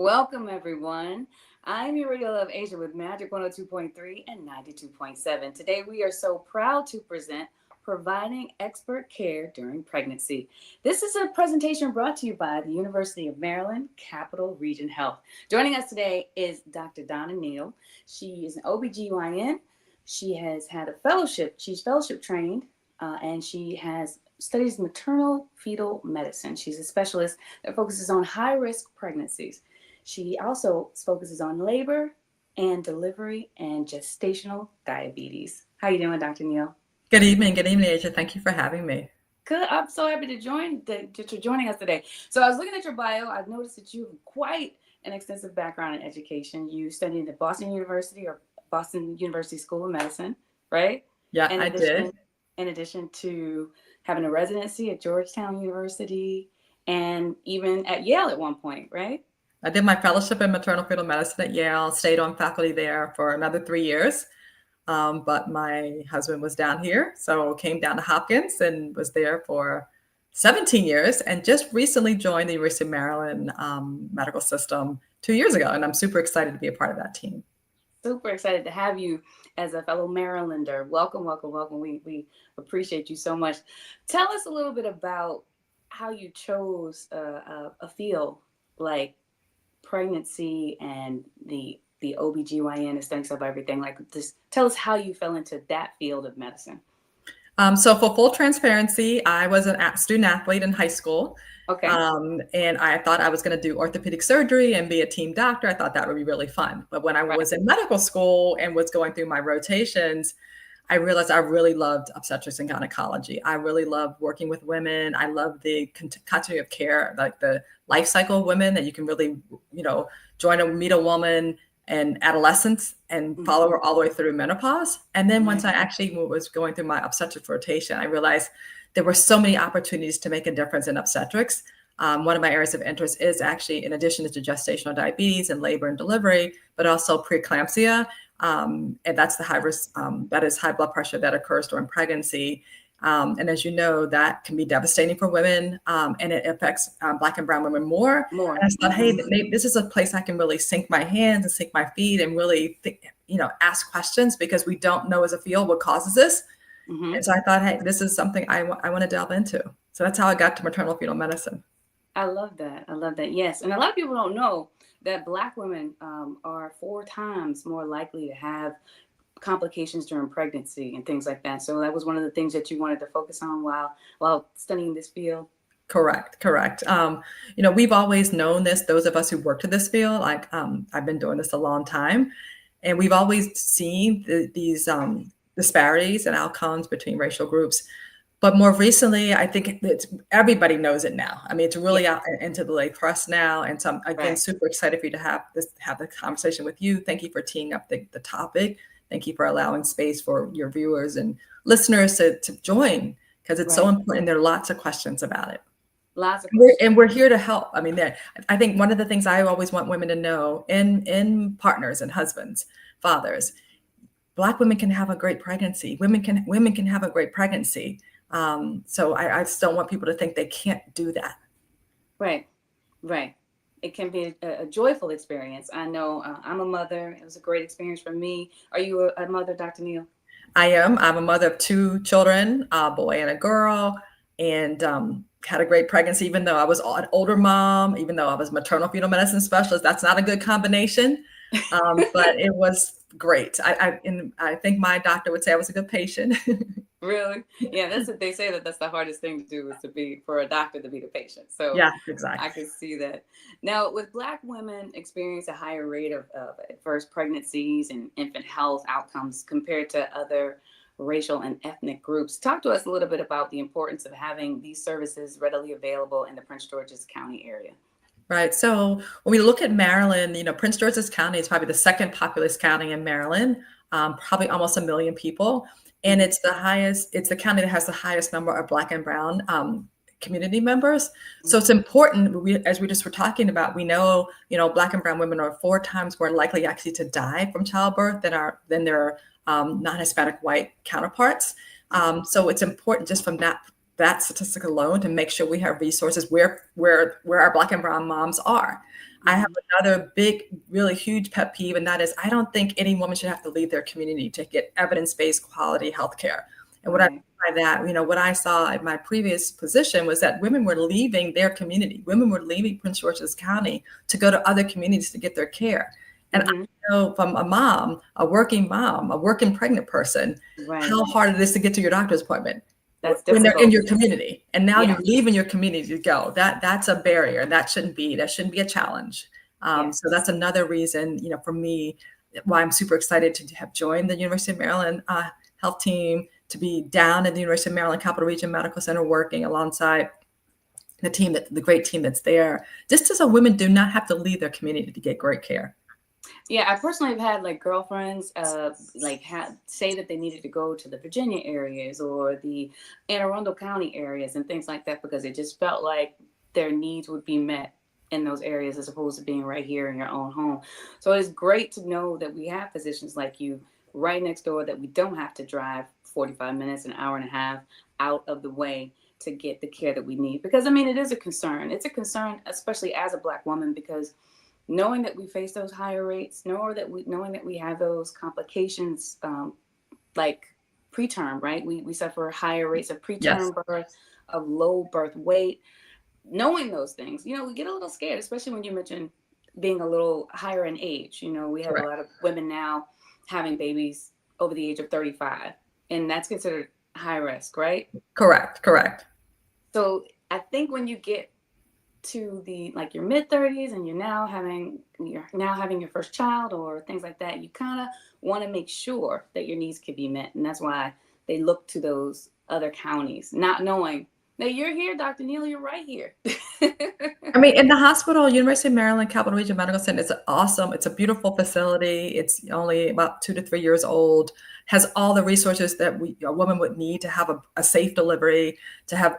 Welcome, everyone. I'm your Radio Love Asia with Magic 102.3 and 92.7. Today, we are so proud to present Providing Expert Care During Pregnancy. This is a presentation brought to you by the University of Maryland, Capital Region Health. Joining us today is Dr. Donna Neale. She is an OBGYN. She has had a fellowship. She's fellowship trained, and she has studies maternal fetal medicine. She's a specialist that focuses on high-risk pregnancies. She also focuses on labor and delivery and gestational diabetes. How you doing, Dr. Neale? Good evening, Asia. Thank you for having me. Good. I'm so happy that you're joining us today. So I was looking at your bio. I've noticed that you have quite an extensive background in education. You studied at Boston University or Boston University School of Medicine, right? Yeah, I did. In addition to having a residency at Georgetown University and even at Yale at one point, right? I did my fellowship in maternal fetal medicine at Yale, stayed on faculty there for another 3 years. But my husband was down here, so came down to Hopkins and was there for 17 years and just recently joined the University of Maryland medical system 2 years ago. And I'm super excited to be a part of that team. Super excited to have you as a fellow Marylander. Welcome, welcome, welcome. We appreciate you so much. Tell us a little bit about how you chose a field like pregnancy and the OBGYN aesthetics of everything. Like, just tell us how you fell into that field of medicine. So for full transparency, I was a student athlete in high school. Okay. And I thought I was going to do orthopedic surgery and be a team doctor. I thought that would be really fun. But when I was in medical school and was going through my rotations, I realized I really loved obstetrics and gynecology. I really loved working with women. I love the continuity of care, like the life cycle of women that you can really, meet a woman and adolescence and follow her all the way through menopause. And then once I actually was going through my obstetrics rotation, I realized there were so many opportunities to make a difference in obstetrics. One of my areas of interest is actually, in addition to gestational diabetes and labor and delivery, but also preeclampsia. And that's the high risk, that is high blood pressure that occurs during pregnancy. And as you know, that can be devastating for women, and it affects Black and brown women more. And I thought, hey, maybe this is a place I can really sink my hands and sink my feet and really, ask questions, because we don't know as a field what causes this. And so I thought, hey, this is something I want to delve into. So that's how I got to maternal fetal medicine. I love that. Yes. And a lot of people don't know that Black women are 4 times more likely to have complications during pregnancy and things like that. So that was one of the things that you wanted to focus on while studying this field. Correct. We've always known this, those of us who worked in this field, like I've been doing this a long time, and we've always seen these disparities and outcomes between racial groups. But more recently, I think everybody knows it now. I mean, it's really out into the lay press now. And so I'm, again, super excited for you to have the conversation with you. Thank you for teeing up the topic. Thank you for allowing space for your viewers and listeners to join, because it's so important. There are lots of questions about it. And we're here to help. I mean, I think one of the things I always want women to know, in partners and husbands, fathers, Black women can have a great pregnancy. Women can have a great pregnancy. So I just don't want people to think they can't do that. Right. It can be a joyful experience. I know I'm a mother. It was a great experience for me. Are you a mother, Dr. Neale? I am. I'm a mother of 2 children, a boy and a girl, and had a great pregnancy, even though I was an older mom, even though I was maternal fetal medicine specialist. That's not a good combination, but it was great. I think my doctor would say I was a good patient. Really? Yeah, that's what they say, that's the hardest thing to do, is for a doctor to be the patient. So yeah, exactly. I can see that. Now, with Black women experience a higher rate of adverse pregnancies and infant health outcomes compared to other racial and ethnic groups. Talk to us a little bit about the importance of having these services readily available in the Prince George's County area. Right. So when we look at Maryland, Prince George's County is probably the second populous county in Maryland, probably almost 1 million people. And it's the county that has the highest number of Black and brown community members. So it's important, as we just were talking about, we know, Black and brown women are 4 times more likely actually to die from childbirth than their non-Hispanic white counterparts. So it's important just from that that statistic alone to make sure we have resources where our Black and brown moms are. I have another big, really huge pet peeve, and that is I don't think any woman should have to leave their community to get evidence-based quality healthcare. And what I mean by that, what I saw in my previous position was that women were leaving their community. Women were leaving Prince George's County to go to other communities to get their care. And I know from a mom, a working pregnant person, how hard it is to get to your doctor's appointment. That's when difficult. they're in your community, and now you're leaving your community to go. That's a barrier. That shouldn't be a challenge. So that's another reason, for me, why I'm super excited to have joined the University of Maryland health team, to be down at the University of Maryland Capital Region Medical Center working alongside the great team that's there, just so women do not have to leave their community to get great care. Yeah, I personally have had like girlfriends say that they needed to go to the Virginia areas or the Anne Arundel County areas and things like that because it just felt like their needs would be met in those areas as opposed to being right here in your own home. So it's great to know that we have physicians like you right next door, that we don't have to drive 45 minutes, an hour and a half out of the way to get the care that we need. Because it is a concern. It's a concern, especially as a Black woman, because knowing that we face those higher rates, knowing that we have those complications, like preterm, right? We suffer higher rates of preterm birth, of low birth weight. Knowing those things, we get a little scared, especially when you mention being a little higher in age. We have a lot of women now having babies over the age of 35, and that's considered high risk, right? Correct. So I think when you get to your mid 30s and you're now having your first child or things like that, you kind of want to make sure that your needs can be met, and that's why they look to those other counties, not knowing that you're here, Dr. Neale, you're right here. In the hospital, University of Maryland Capital Region Medical Center, it's awesome. It's a beautiful facility. It's only about 2 to 3 years old, has all the resources that a woman would need to have a safe delivery, to have,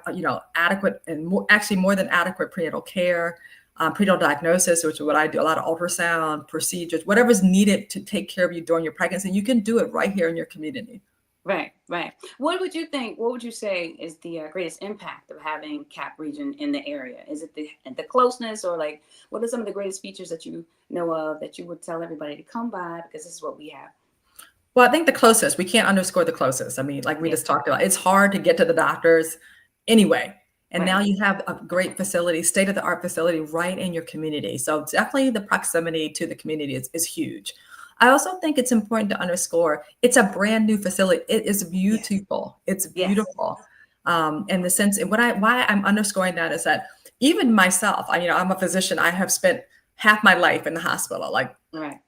adequate and more than adequate prenatal care, prenatal diagnosis, which is what I do, a lot of ultrasound procedures, whatever's needed to take care of you during your pregnancy. You can do it right here in your community. Right. What would you say is the greatest impact of having CAP region in the area? Is it the closeness, or what are some of the greatest features that you know of that you would tell everybody to come by because this is what we have? Well, I think the closest, we can't underscore the closest. We just talked about, it's hard to get to the doctors anyway. And now you have a great facility, state-of-the-art facility right in your community. So definitely the proximity to the community is huge. I also think it's important to underscore it's a brand new facility. It is beautiful. It's beautiful. In the sense, and why I'm underscoring that is that even myself, I'm a physician. I have spent half my life in the hospital,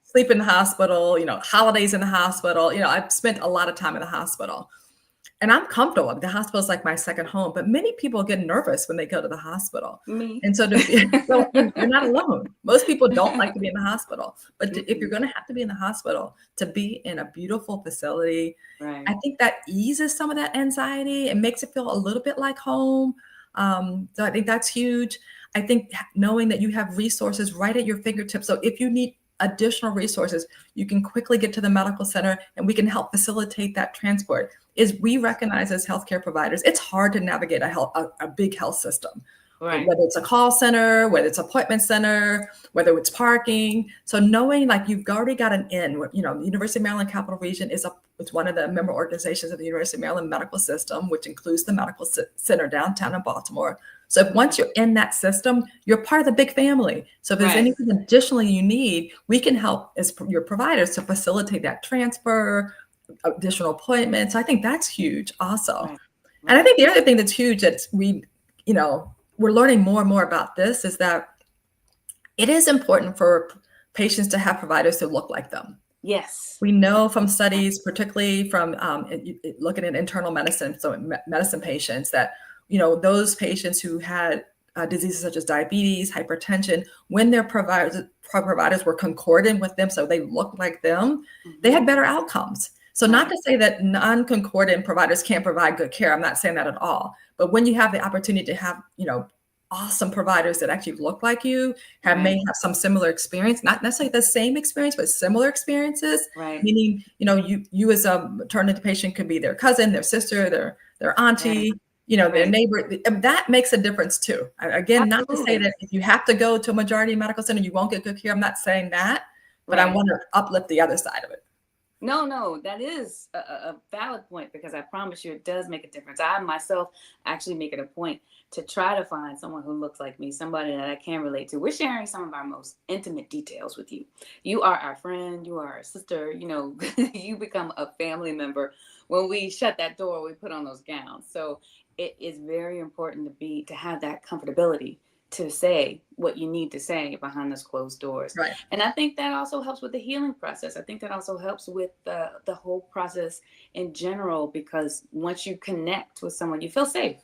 sleep in the hospital, holidays in the hospital. I've spent a lot of time in the hospital. And I'm comfortable. The hospital is like my second home, but many people get nervous when they go to the hospital. Me. And so you're not alone. Most people don't like to be in the hospital, but if you're going to have to be in the hospital, to be in a beautiful facility, I think that eases some of that anxiety and makes it feel a little bit like home. So I think that's huge. I think knowing that you have resources right at your fingertips. So if you need additional resources, you can quickly get to the medical center and we can help facilitate that transport. We recognize as healthcare providers, it's hard to navigate a big health system, whether it's a call center, whether it's appointment center, whether it's parking. So knowing you've already got an in, the University of Maryland Capital Region it's one of the member organizations of the University of Maryland Medical System, which includes the medical center downtown in Baltimore. So once you're in that system, you're part of the big family. So if there's anything additionally you need, we can help as your providers to facilitate that transfer, additional appointments. I think that's huge also. And I think the other thing that's huge that we're learning more and more about this is that it is important for patients to have providers who look like them. Yes. We know from studies, particularly from looking at internal medicine, so medicine patients, that those patients who had diseases such as diabetes, hypertension, when their providers were concordant with them, so they looked like them, they had better outcomes. So not to say that non-concordant providers can't provide good care. I'm not saying that at all. But when you have the opportunity to have, awesome providers that actually look like you, may have some similar experience, not necessarily the same experience, but similar experiences. Meaning, you as a maternity patient could be their cousin, their sister, their auntie. their Right. neighbor, that makes a difference too. Again, not to say Absolutely. that if you have to go to a majority medical center, you won't get good care. I'm not saying that, but I Right. want to uplift the other side of it. No, no, that is a valid point because I promise you it does make a difference. I myself actually make it a point to try to find someone who looks like me, somebody that I can relate to. We're sharing some of our most intimate details with you. You are our friend, you are our sister, you become a family member. When we shut that door, we put on those gowns. So it is very important to have that comfortability to say what you need to say behind those closed doors. Right. And I think that also helps with the healing process. I think that also helps with the whole process in general, because once you connect with someone, you feel safe.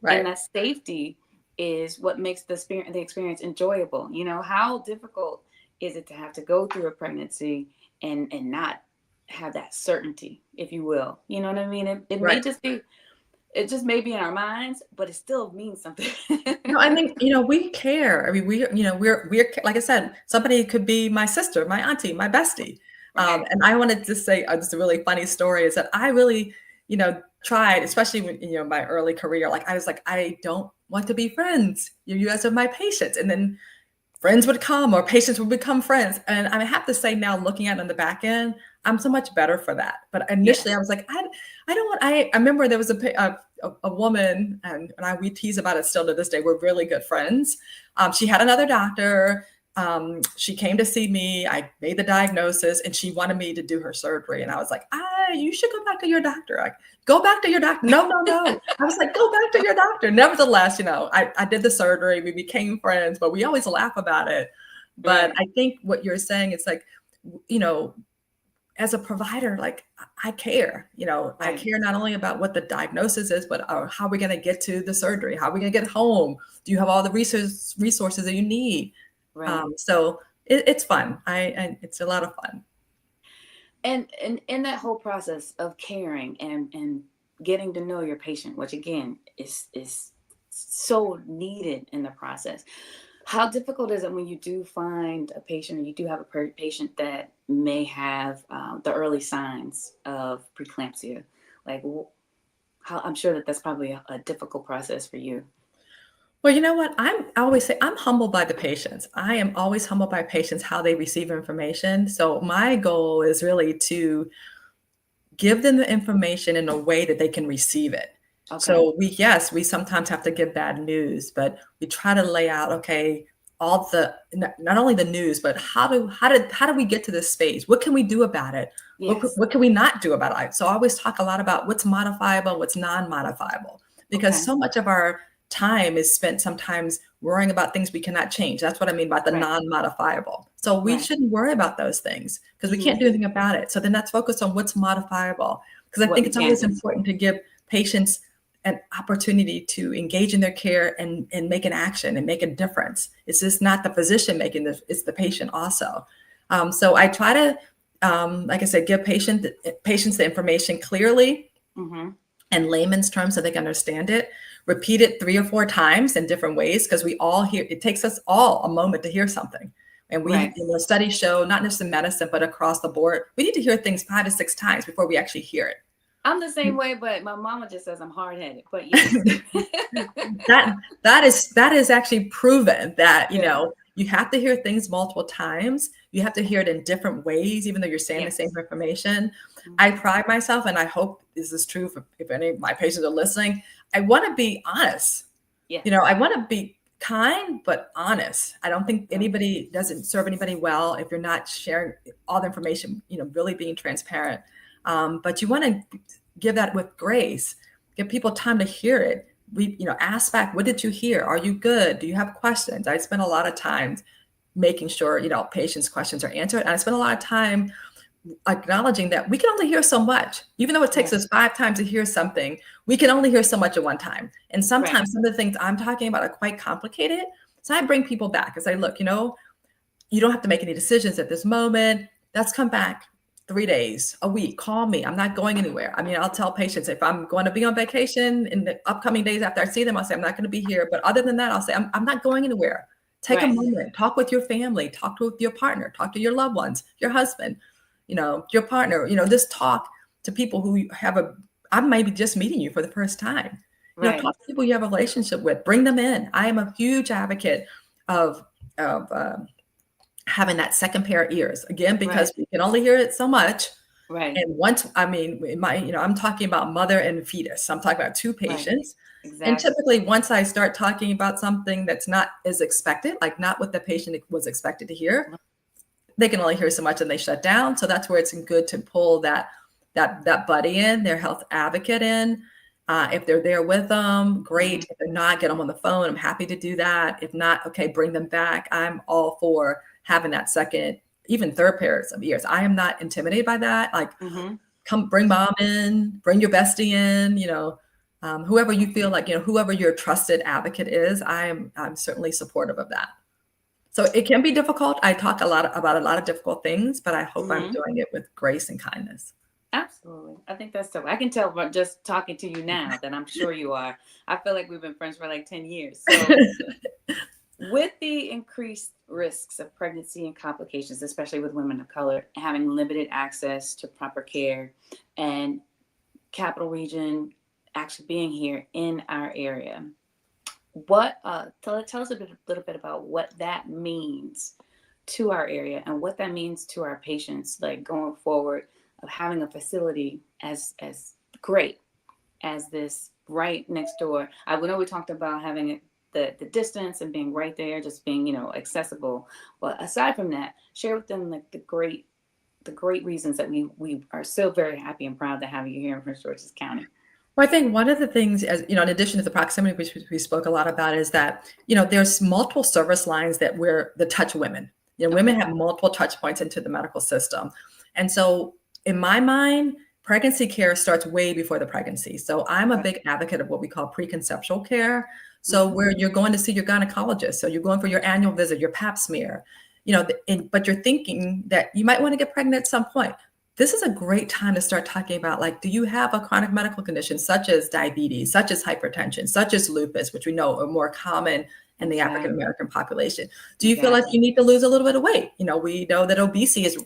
And Right. that safety is what makes the experience enjoyable. How difficult is it to have to go through a pregnancy and not have that certainty, if you will? You know what I mean? It may Right. just be, it just may be in our minds, but it still means something. No, I think, we care. I mean, we're like I said, somebody could be my sister, my auntie, my bestie. Right. And I wanted to say just a really funny story is that I really, tried, especially when, my early career, like I was like, I don't want to be friends. You guys are my patients. And then friends would come or patients would become friends. And I have to say now, looking at it on the back end, I'm so much better for that. But initially I Yes. was like, I don't want, I remember there was a woman, and we tease about it still to this day. We're really good friends. She had another doctor. She came to see me. I made the diagnosis and she wanted me to do her surgery. And I was like, you should go back to your doctor. Like, go back to your doctor. No, no, no. I was like, go back to your doctor. Nevertheless, I did the surgery. We became friends, but we always laugh about it. But Right. I think what you're saying is like, you know, as a provider, like I care, I Right. care not only about what the diagnosis is, but how are we going to get to the surgery? How are we going to get home? Do you have all the resources that you need? Right. So it's fun. And it's a lot of fun. And in that whole process of caring and getting to know your patient, which again is so needed in the process. How difficult is it when you do find a patient, or you do have a patient that may have the early signs of preeclampsia? Like, how, I'm sure that that's probably a difficult process for you. Well, you know what? I always say I'm humbled by the patients. I am always humbled by patients, how they receive information. So my goal is really to give them the information in a way that they can receive it. Okay. So yes, we sometimes have to give bad news, but we try to lay out, okay, all the not only the news, but how do we get to this space? What can we do about it? Yes. What can we not do about it? So I always talk a lot about what's modifiable, what's non-modifiable, because Okay. so much of our time is spent sometimes worrying about things we cannot change. That's what I mean by the Right. non-modifiable. So we Right. shouldn't worry about those things because we Hmm. can't do anything about it. So then let's focus on what's modifiable. Because I What think we it's can always do. important to give patients an opportunity to engage in their care and make an action and make a difference. It's just not the physician making this, it's the patient also. So I try to, like I said, give patients the information clearly Hmm. and layman's terms so they can understand it. Repeat it 3 or 4 times in different ways because we all hear, it takes us all a moment to hear something. And Right. studies show, not just in medicine, but across the board, we need to hear things 5 to 6 times before we actually hear it. I'm the same way, but my mama just says I'm hard headed. But yes. That is actually proven that, Yeah. you have to hear things multiple times. You have to hear it in different ways, even though you're saying the same Yes. information. I Hmm. pride myself, and I hope this is true for if any of my patients are listening. I want to be honest. Yes. I want to be kind, but honest. I don't think Right. anybody doesn't serve anybody well if you're not sharing all the information, really being transparent. But you want to give that with grace, give people time to hear it. Ask back, what did you hear? Are you good? Do you have questions? I spend a lot of time making sure, patients' questions are answered. And I spend a lot of time acknowledging that we can only hear so much. Even though it takes Right. us 5 times to hear something, we can only hear so much at one time. And Right. sometimes some of the things I'm talking about are quite complicated. So I bring people back and say, look, you don't have to make any decisions at this moment. Let's come back 3 days, a week, call me. I'm not going anywhere. I mean, I'll tell patients if I'm going to be on vacation in the upcoming days after I see them, I'll say, I'm not going to be here. But other than that, I'll say, I'm not going anywhere. Take a Right. moment, talk with your family, talk with your partner, talk to your loved ones, your husband, your partner, just talk to people who I might be just meeting you for the first time. Right. Talk to people you have a relationship with, bring them in. I am a huge advocate of, of having that second pair of ears, again, Right. because we can only hear it so much. Right. And once, I mean, I'm talking about mother and fetus. I'm talking about two Right. patients. And Exactly. typically, once I start talking about something that's not as expected, like not what the patient was expected to hear, they can only hear so much and they shut down. So that's where it's good to pull that buddy in, their health advocate in. If they're there with them, great. If they're not, get them on the phone. I'm happy to do that. If not, okay, bring them back. I'm all for having that second, even third pairs of ears. I am not intimidated by that. Like, Mm-hmm. come bring mom in, bring your bestie in, whoever you feel like, whoever your trusted advocate is, I'm certainly supportive of that. So it can be difficult. I talk about a lot of difficult things, but I hope I'm Mm-hmm. doing it with grace and kindness. Absolutely. I think that's so. I can tell from just talking to you now that I'm sure you are. I feel like we've been friends for like 10 years. So, with the increased risks of pregnancy and complications, especially with women of color, having limited access to proper care, and Capital Region actually being here in our area, tell us little bit about what that means to our area and what that means to our patients, like going forward, of having a facility as great as this right next door. I know we talked about having it, the distance and being right there, just being accessible. But aside from that, share with them like the great reasons that we are so very happy and proud to have you here in Prince George's County. Well, I think one of the things, as in addition to the proximity, which we spoke a lot about, is that there's multiple service lines that touch women. Okay. Women have multiple touch points into the medical system, and so in my mind, pregnancy care starts way before the pregnancy. So I'm a Right. big advocate of what we call preconceptual care. So Mm-hmm. where you're going to see your gynecologist, so you're going for your annual visit, your Pap smear, but you're thinking that you might want to get pregnant at some point. This is a great time to start talking about, like, do you have a chronic medical condition such as diabetes, such as hypertension, such as lupus, which we know are more common in the African Exactly. American population? Do you feel like Exactly. you need to lose a little bit of weight? We know that obesity is,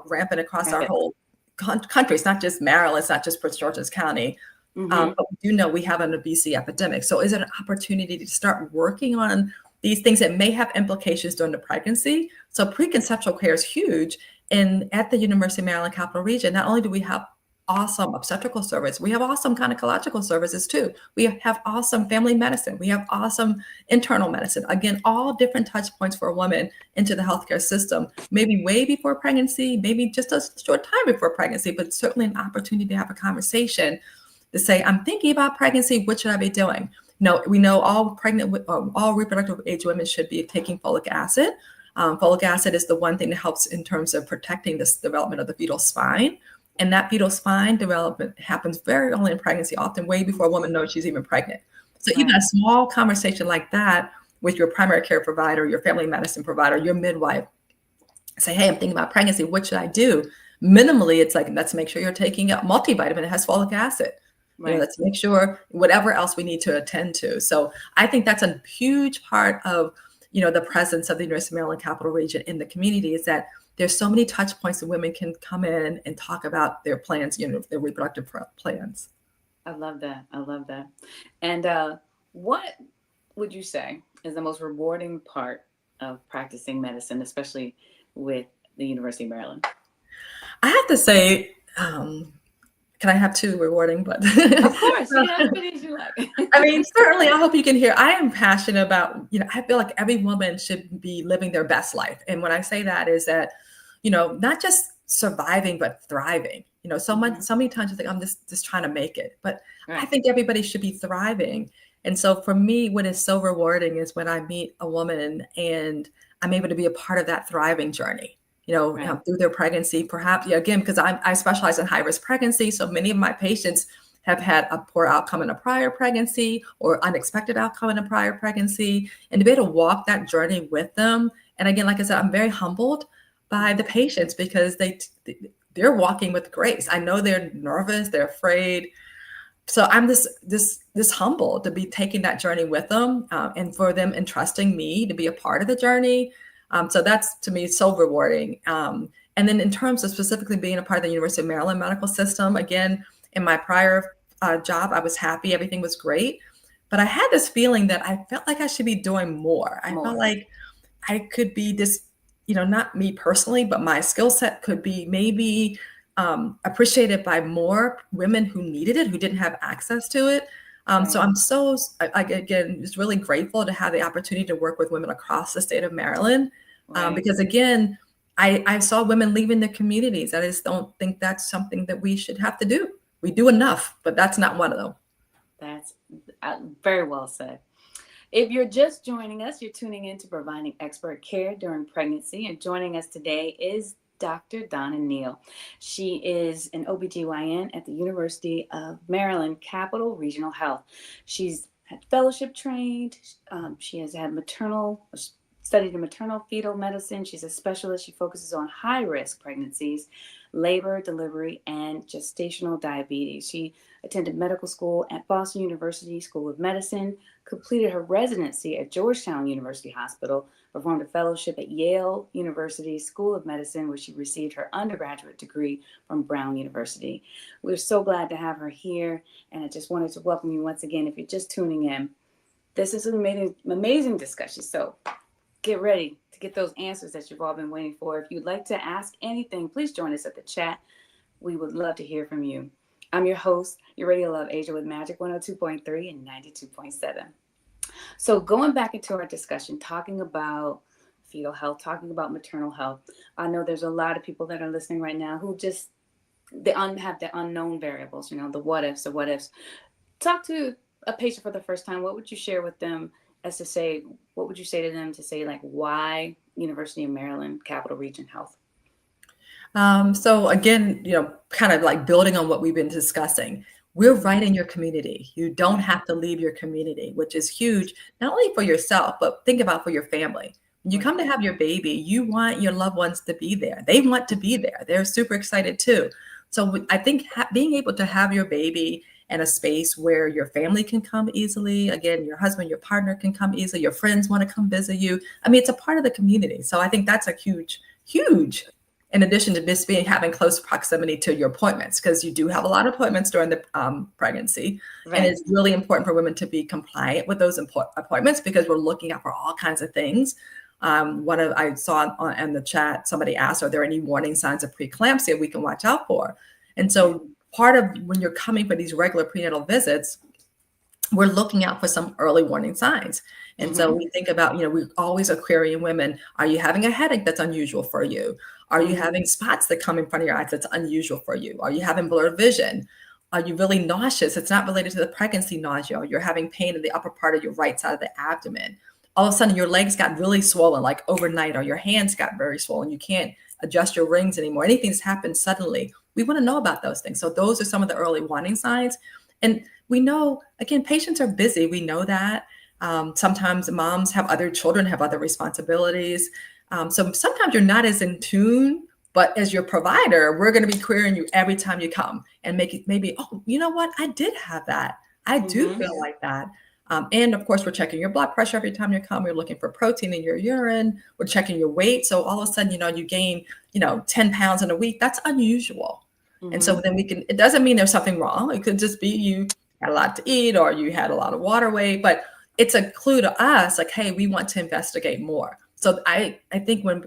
rampant across our Right. whole country. It's not just Maryland, it's not just Prince George's County. Mm-hmm. But we do know we have an obesity epidemic. So is it an opportunity to start working on these things that may have implications during the pregnancy? So preconceptual care is huge. And at the University of Maryland Capital Region, not only do we have awesome obstetrical service, we have awesome gynecological services too. We have awesome family medicine. We have awesome internal medicine. Again, all different touch points for a woman into the healthcare system, maybe way before pregnancy, maybe just a short time before pregnancy, but certainly an opportunity to have a conversation to say, I'm thinking about pregnancy, what should I be doing? We know all all reproductive age women should be taking folic acid. Folic acid is the one thing that helps in terms of protecting this development of the fetal spine. And that fetal spine development happens very early in pregnancy, often way before a woman knows she's even pregnant. So even Right. a small conversation like that with your primary care provider, your family medicine provider, your midwife, say, hey, I'm thinking about pregnancy, what should I do? Minimally, it's like, let's make sure you're taking a multivitamin that has folic acid. Right. Let's make sure whatever else we need to attend to. So I think that's a huge part of the presence of the University of Maryland Capital Region in the community, is that there's so many touch points that women can come in and talk about their plans, their reproductive plans. I love that. I love that. And what would you say is the most rewarding part of practicing medicine, especially with the University of Maryland? I have to say, can I have two rewarding? But Of course, you can have as many as you like. I mean, certainly, I hope you can hear. I am passionate about, I feel like every woman should be living their best life. And when I say that is that, not just surviving, but thriving. So many times you think I'm just trying to make it, but I Right. think everybody should be thriving. And so for me, what is so rewarding is when I meet a woman and I'm able to be a part of that thriving journey. Right. Through their pregnancy, perhaps, again, because I specialize in high risk pregnancy. So many of my patients have had a poor outcome in a prior pregnancy or unexpected outcome in a prior pregnancy, and to be able to walk that journey with them. And again, like I said, I'm very humbled by the patients because they're walking with grace. I know they're nervous, they're afraid. So I'm this humble to be taking that journey with them, and for them entrusting me to be a part of the journey. So that's, to me, so rewarding. And then in terms of specifically being a part of the University of Maryland medical system, again, in my prior job, I was happy. Everything was great. but I had this feeling that I felt like I should be doing more. I felt More. like I could be this, not me personally, but my skill set could be maybe appreciated by more women who needed it, who didn't have access to it. So Right. I'm so, again, just really grateful to have the opportunity to work with women across the state of Maryland. Right. Because again, I saw women leaving their communities. I just don't think that's something that we should have to do. We do enough, but that's not one of them. That's very well said. If you're just joining us, you're tuning in to Providing Expert Care During Pregnancy. And joining us today is Dr. Donna Neale. She is an OBGYN at the University of Maryland, Capital Regional Health. She's had fellowship trained. She has had studied in maternal fetal medicine. She's a specialist. She focuses on high risk pregnancies, labor, delivery, and gestational diabetes. She attended medical school at Boston University School of Medicine, completed her residency at Georgetown University Hospital, performed a fellowship at Yale University School of Medicine, where she received her undergraduate degree from Brown University. We're so glad to have her here, and I just wanted to welcome you once again. If you're just tuning in, this is an amazing discussion, so get ready to get those answers that you've all been waiting for. If you'd like to ask anything, please join us at the chat. We would love to hear from you. I'm your host, your radio love, Asia with Magic 102.3 and 92.7. So going back into our discussion, talking about fetal health, talking about maternal health, I know there's a lot of people that are listening right now who just have the unknown variables, the what ifs, the what ifs. Talk to a patient for the first time. What would you share with them as to say, what would you say to them to say, like, why University of Maryland, Capital Region Health? So again, kind of like building on what we've been discussing, we're right in your community. You don't have to leave your community, which is huge, not only for yourself, but think about for your family. When you come to have your baby, you want your loved ones to be there. They want to be there. They're super excited too. So I think being able to have your baby in a space where your family can come easily, again, your husband, your partner can come easily, your friends want to come visit you. I mean, it's a part of the community. So I think that's a huge, huge, in addition to this being having close proximity to your appointments, because you do have a lot of appointments during the pregnancy. Right. And it's really important for women to be compliant with those appointments, because we're looking out for all kinds of things. I saw in the chat, somebody asked, are there any warning signs of preeclampsia we can watch out for? And so part of when you're coming for these regular prenatal visits, we're looking out for some early warning signs. And so we think about, we always are querying women, are you having a headache that's unusual for you? Are you having spots that come in front of your eyes that's unusual for you? Are you having blurred vision? Are you really nauseous? It's not related to the pregnancy nausea. You're having pain in the upper part of your right side of the abdomen. All of a sudden your legs got really swollen, like overnight, or your hands got very swollen. You can't adjust your rings anymore. Anything's happened suddenly. We want to know about those things. So those are some of the early warning signs. And we know, again, patients are busy. We know that. Sometimes moms have other children, have other responsibilities. So sometimes you're not as in tune, but as your provider, we're going to be querying you every time you come and make it maybe, oh, you know what? I did have that. I do feel like that. And of course, we're checking your blood pressure every time you come. We're looking for protein in your urine. We're checking your weight. So all of a sudden, you gain, 10 pounds in a week. That's unusual. And so then it doesn't mean there's something wrong. It could just be you had a lot to eat or you had a lot of water weight, but it's a clue to us like, hey, we want to investigate more. So I think when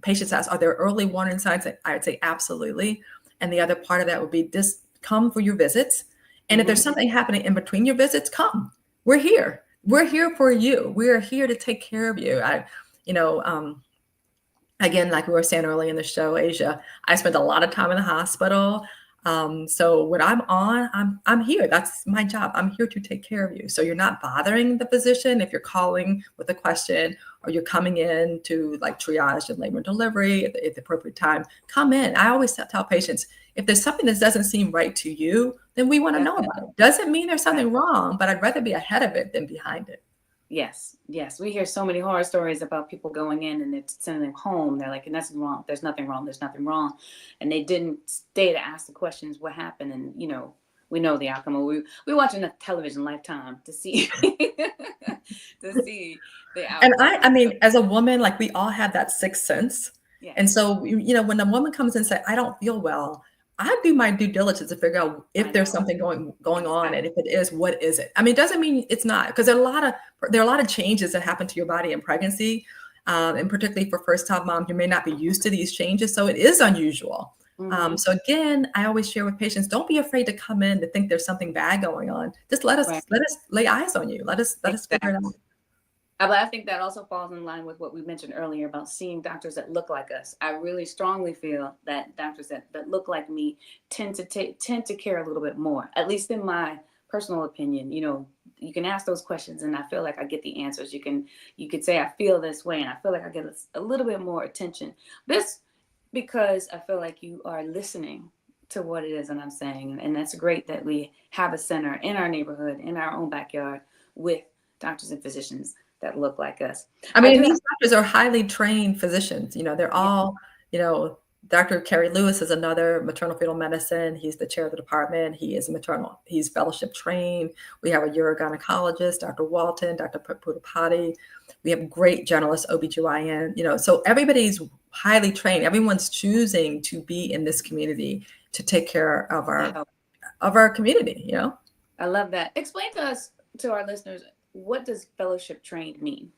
patients ask, are there early warning signs? I would say absolutely. And the other part of that would be just come for your visits. And if there's something happening in between your visits, come. We're here. We're here for you. We're here to take care of you. Again, like we were saying earlier in the show, Asia, I spent a lot of time in the hospital. So when I'm here. That's my job. I'm here to take care of you. So you're not bothering the physician if you're calling with a question or you're coming in to like triage and labor and delivery at the appropriate time. Come in. I always tell patients, if there's something that doesn't seem right to you, then we want to know about it. Doesn't mean there's something wrong, but I'd rather be ahead of it than behind it. Yes. We hear so many horror stories about people going in and it's sending them home. They're like, nothing wrong. There's nothing wrong. There's nothing wrong. And they didn't stay to ask the questions, what happened? And, we know the outcome. We're watching a television Lifetime to see, to see the outcome. And I mean, as a woman, like we all have that sixth sense. Yes. And so, when a woman comes and says, I don't feel well, I do my due diligence to figure out I if there's know. something going on, and Exactly. if it is, what is it? I mean, it doesn't mean it's not, because there are a lot of changes that happen to your body in pregnancy, and particularly for first-time moms, you may not be used to these changes, so it is unusual. Hmm. So again, I always share with patients, don't be afraid to come in to think there's something bad going on. Just Right. let us lay eyes on you. Let us figure it Exactly. out. But I think that also falls in line with what we mentioned earlier about seeing doctors that look like us. I really strongly feel that doctors that look like me tend to care a little bit more, at least in my personal opinion. You know, you can ask those questions and I feel like I get the answers. You could say I feel this way and I feel like I get a little bit more attention. This because I feel like you are listening to what it is that I'm saying. And that's great that we have a center in our neighborhood, in our own backyard, with doctors and physicians that look like us. I I mean, do have, these doctors are highly trained physicians. They're yeah. all, you know, Dr. Kerry Lewis is another maternal fetal medicine. He's the chair of the department. He's fellowship trained. We have a urogynecologist, Dr. Walton, Dr. Pudapati. We have great generalist OBGYN, so everybody's highly trained. Everyone's choosing to be in this community to take care Wow. of our community. I love that. Explain to us, to our listeners, what does fellowship trained mean?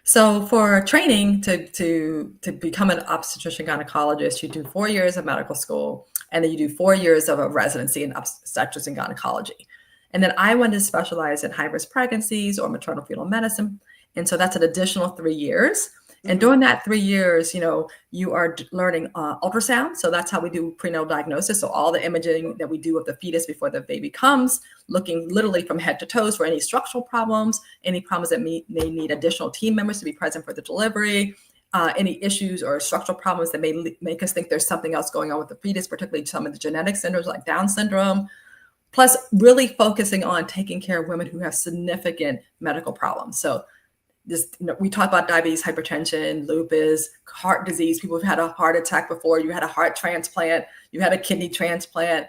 So for training to become an obstetrician gynecologist, you do 4 years of medical school, and then you do 4 years of a residency in obstetrics and gynecology. And then I wanted to specialize in high-risk pregnancies or maternal fetal medicine. And so that's an additional 3 years. And Hmm. during that 3 years, you are learning ultrasound. So that's how we do prenatal diagnosis. So all the imaging that we do of the fetus before the baby comes, looking literally from head to toes for any structural problems, any problems that may need additional team members to be present for the delivery, any issues or structural problems that may make us think there's something else going on with the fetus, particularly some of the genetic syndromes like Down syndrome, plus really focusing on taking care of women who have significant medical problems. So we talk about diabetes, hypertension, lupus, heart disease. People who've had a heart attack before, you had a heart transplant, you had a kidney transplant,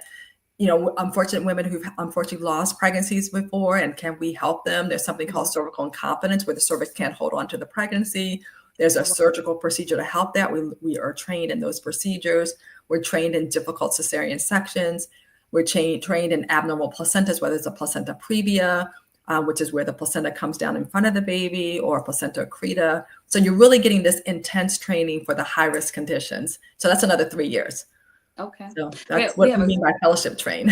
unfortunate women who've unfortunately lost pregnancies before, and can we help them? There's something called cervical incompetence where the cervix can't hold on to the pregnancy. There's a surgical procedure to help that. We are trained in those procedures. We're trained in difficult cesarean sections. We're trained in abnormal placentas, whether it's a placenta previa, which is where the placenta comes down in front of the baby, or placenta accreta. So you're really getting this intense training for the high-risk conditions. So that's another 3 years. Okay. So We that's we what have we a mean by fellowship train.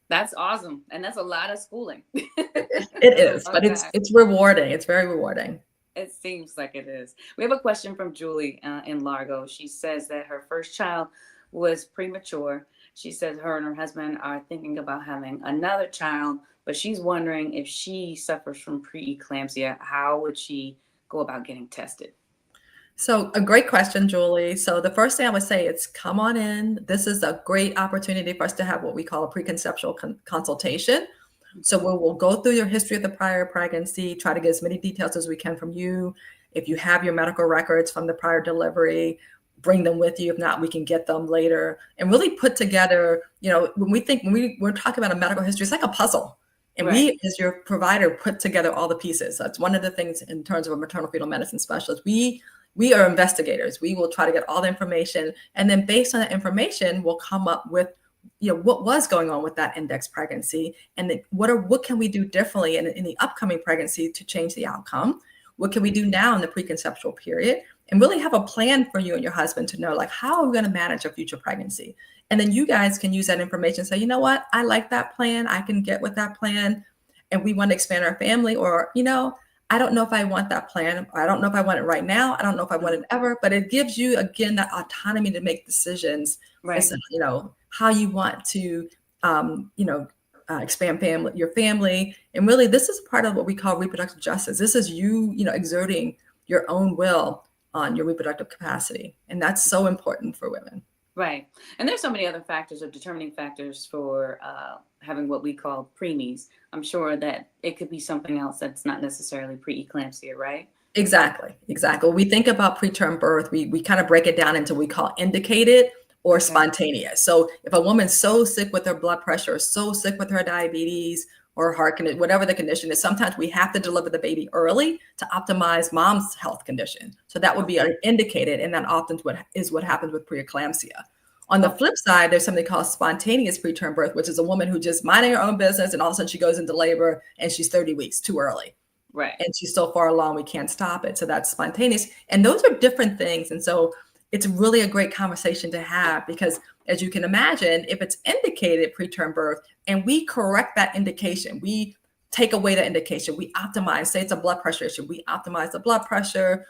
That's awesome, and that's a lot of schooling. It That's a is, long but time. it's rewarding. It's very rewarding. It seems like it is. We have a question from Julie in Largo. She says that her first child was premature. She says her and her husband are thinking about having another child, but she's wondering if she suffers from preeclampsia, how would she go about getting tested? So a great question, Julie. So the first thing I would say is come on in. This is a great opportunity for us to have what we call a preconceptual consultation. So we'll go through your history of the prior pregnancy, try to get as many details as we can from you. If you have your medical records from the prior delivery, bring them with you. If not, we can get them later, and really put together, when we're talking about a medical history, it's like a puzzle. And Right. we, as your provider, put together all the pieces. That's one of the things in terms of a maternal fetal medicine specialist. We are investigators. We will try to get all the information, and then based on that information, we'll come up with, what was going on with that index pregnancy, and what can we do differently in the upcoming pregnancy to change the outcome? What can we do now in the preconceptual period? And really have a plan for you and your husband to know, like, how are we going to manage a future pregnancy? And then you guys can use that information and say, you know what, I like that plan. I can get with that plan. And we want to expand our family, or, I don't know if I want that plan. I don't know if I want it right now. I don't know if I want it ever, but it gives you, again, that autonomy to make decisions as Right. how you want to, expand your family. And really, this is part of what we call reproductive justice. This is you, exerting your own will on your reproductive capacity. And that's so important for women. Right. And there's so many other factors or determining factors for having what we call preemies. I'm sure that it could be something else that's not necessarily preeclampsia, right? Exactly. Exactly. When we think about preterm birth, we kind of break it down into what we call indicated or Okay. spontaneous. So if a woman's so sick with her blood pressure, so sick with her diabetes or heart condition, whatever the condition is, sometimes we have to deliver the baby early to optimize mom's health condition. So that would be indicated, and that often is what happens with preeclampsia. On the Oh, flip side, there's something called spontaneous preterm birth, which is a woman who just minding her own business and all of a sudden she goes into labor and she's 30 weeks too early right. and she's so far along we can't stop it. So that's spontaneous. And those are different things. And so it's really a great conversation to have because as you can imagine, if it's indicated preterm birth and we correct that indication, we take away that indication, we optimize, say it's a blood pressure issue, we optimize the blood pressure.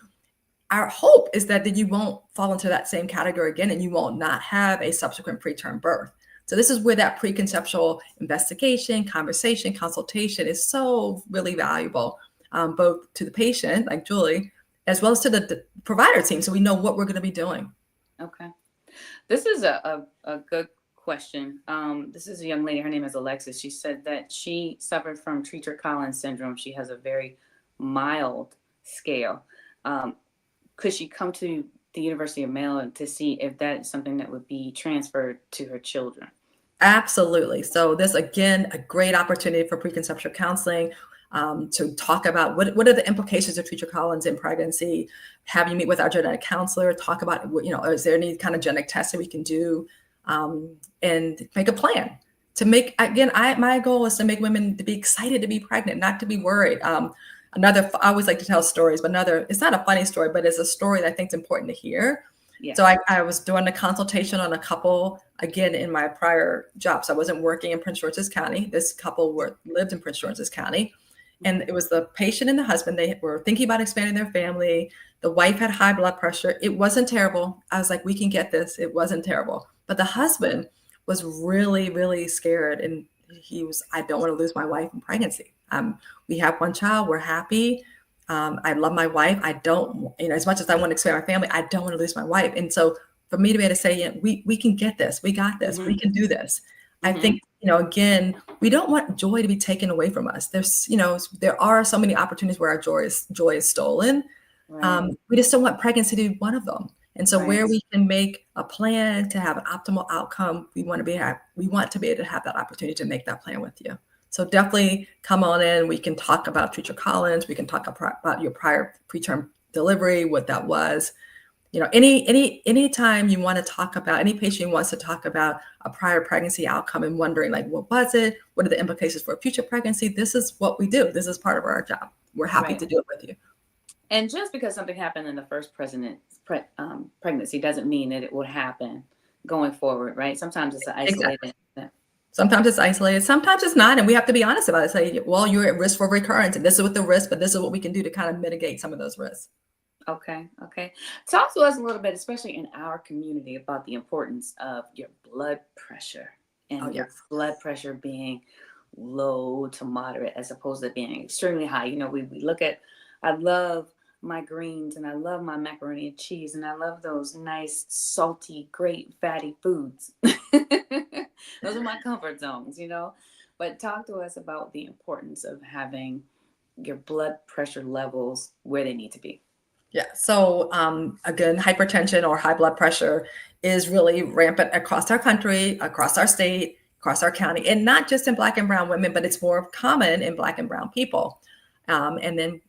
Our hope is that you won't fall into that same category again and you won't not have a subsequent preterm birth. So this is where that preconceptual investigation, conversation, consultation is so really valuable, both to the patient, like Julie, as well as to the provider team. So we know what we're going to be doing. Okay. This is a good question. This is a young lady. Her name is Alexis. She said that she suffered from Treacher-Collins syndrome. She has a very mild scale. Could she come to the University of Maryland to see if that is something that would be transferred to her children? Absolutely. So this, again, a great opportunity for preconceptual counseling to talk about what are the implications of Treacher-Collins in pregnancy, have you meet with our genetic counselor, talk about, is there any kind of genetic testing we can do, and make a plan to make, again, my goal is to make women to be excited to be pregnant, not to be worried. I always like to tell stories, but it's not a funny story, but it's a story that I think is important to hear. Yeah. So I was doing a consultation on a couple, again, in my prior jobs. I wasn't working in Prince George's County. This couple lived in Prince George's County. And it was the patient and the husband. They were thinking about expanding their family. The wife had high blood pressure. It wasn't terrible. I was like, we can get this. It wasn't terrible. But the husband was really, really scared. And I don't want to lose my wife in pregnancy. We have one child. We're happy. I love my wife. I don't, as much as I want to expand my family, I don't want to lose my wife. And so for me to be able to say, we can get this, we got this, we can do this. I think, again, we don't want joy to be taken away from us. There are so many opportunities where our joy is stolen. Right. We just don't want pregnancy to be one of them. And so Right. where we can make a plan to have an optimal outcome, we want to be able to have that opportunity to make that plan with you. So definitely come on in. We can talk about Treacher-Collins. We can talk about your prior preterm delivery, what that was. Any time you want to talk about, any patient wants to talk about a prior pregnancy outcome and wondering, like, what was it? What are the implications for a future pregnancy? This is what we do. This is part of our job. We're happy to do it with you. And just because something happened in the first pregnancy doesn't mean that it will happen going forward, right? Sometimes it's an isolated. Exactly. Sometimes it's isolated. Sometimes it's not. And we have to be honest about it. Say, well, you're at risk for recurrence. And this is what the risk, but this is what we can do to kind of mitigate some of those risks. Okay. Talk to us a little bit, especially in our community, about the importance of your blood pressure and your blood pressure being low to moderate as opposed to being extremely high. We look at, I love my greens and I love my macaroni and cheese and I love those nice, salty, great, fatty foods. Those are my comfort zones, But talk to us about the importance of having your blood pressure levels where they need to be. Yeah. So again, hypertension or high blood pressure is really rampant across our country, across our state, across our county, and not just in Black and brown women, but it's more common in Black and brown people. And then,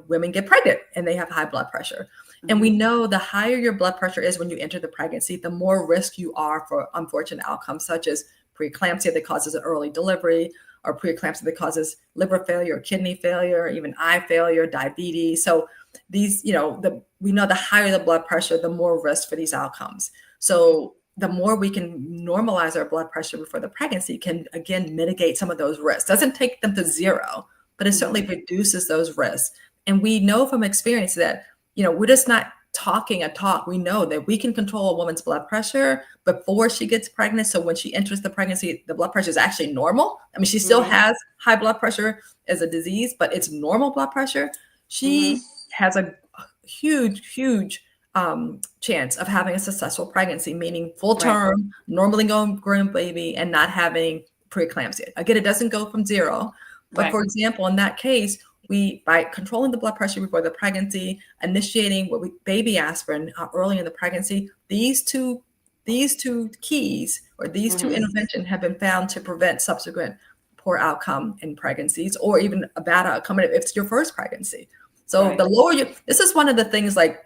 women get pregnant and they have high blood pressure. And we know the higher your blood pressure is when you enter the pregnancy, the more risk you are for unfortunate outcomes, such as preeclampsia that causes an early delivery, or preeclampsia that causes liver failure, or kidney failure, even eye failure, diabetes. So these, we know the higher the blood pressure, the more risk for these outcomes. So the more we can normalize our blood pressure before the pregnancy can, again, mitigate some of those risks. Doesn't take them to zero, but it certainly reduces those risks. And we know from experience that, we're just not talking a talk. We know that we can control a woman's blood pressure before she gets pregnant. So when she enters the pregnancy, the blood pressure is actually normal. I mean, she still has high blood pressure as a disease, but it's normal blood pressure. She has a huge chance of having a successful pregnancy, meaning full term, normally growing baby, and not having preeclampsia. Again, it doesn't go from zero. But for example, in that case, by controlling the blood pressure before the pregnancy, initiating baby aspirin early in the pregnancy, these two keys or these two interventions have been found to prevent subsequent poor outcome in pregnancies or even a bad outcome if it's your first pregnancy. So the lower this is one of the things, like,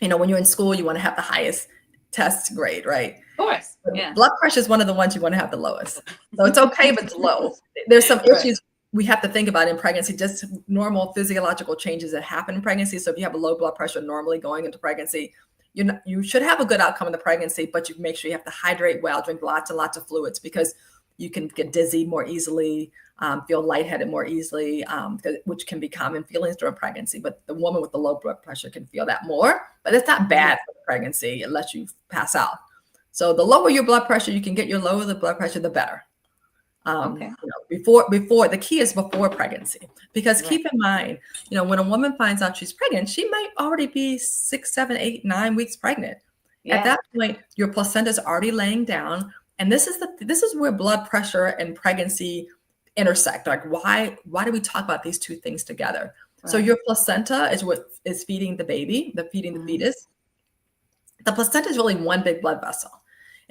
when you're in school, you want to have the highest tests great, right? Of course. Yeah. Blood pressure is one of the ones you want to have the lowest. So it's okay if it's low. There's some Right. issues we have to think about in pregnancy, just normal physiological changes that happen in pregnancy. So if you have a low blood pressure normally going into pregnancy, you should have a good outcome in the pregnancy, but you make sure you have to hydrate well, drink lots and lots of fluids, because you can get dizzy more easily, feel lightheaded more easily, which can be common feelings during pregnancy. But the woman with the low blood pressure can feel that more, but it's not bad for the pregnancy unless you pass out. So the lower your blood pressure you can get, your lower the blood pressure, the better. Okay. Before the key is before pregnancy, because Right. keep in mind, when a woman finds out she's pregnant, she might already be 6, 7, 8, 9 weeks pregnant. Yeah. At that point, your placenta is already laying down, and this is where blood pressure and pregnancy intersect. Like, why do we talk about these two things together? Right. So your placenta is what is feeding the baby, the fetus. The placenta is really one big blood vessel.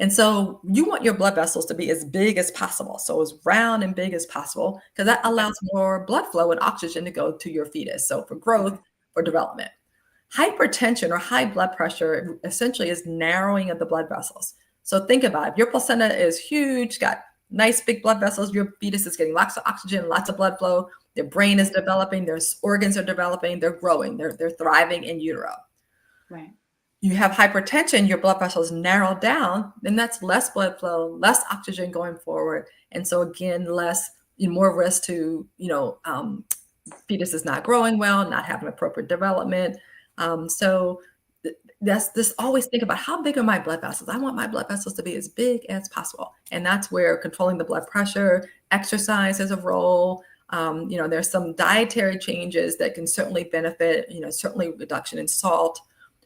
And so you want your blood vessels to be as big as possible. So as round and big as possible, because that allows more blood flow and oxygen to go to your fetus. So for growth, for development. Hypertension or high blood pressure essentially is narrowing of the blood vessels. So think about it. If your placenta is huge, got nice big blood vessels, your fetus is getting lots of oxygen, lots of blood flow, their brain is developing, their organs are developing, they're growing, they're thriving in utero. Right. You have hypertension, your blood vessels narrow down, then that's less blood flow, less oxygen going forward. And so again, more risk to, fetus is not growing well, not having appropriate development. So that's this, always think about, how big are my blood vessels? I want my blood vessels to be as big as possible. And that's where controlling the blood pressure, exercise has a role. There's some dietary changes that can certainly benefit, certainly reduction in salt,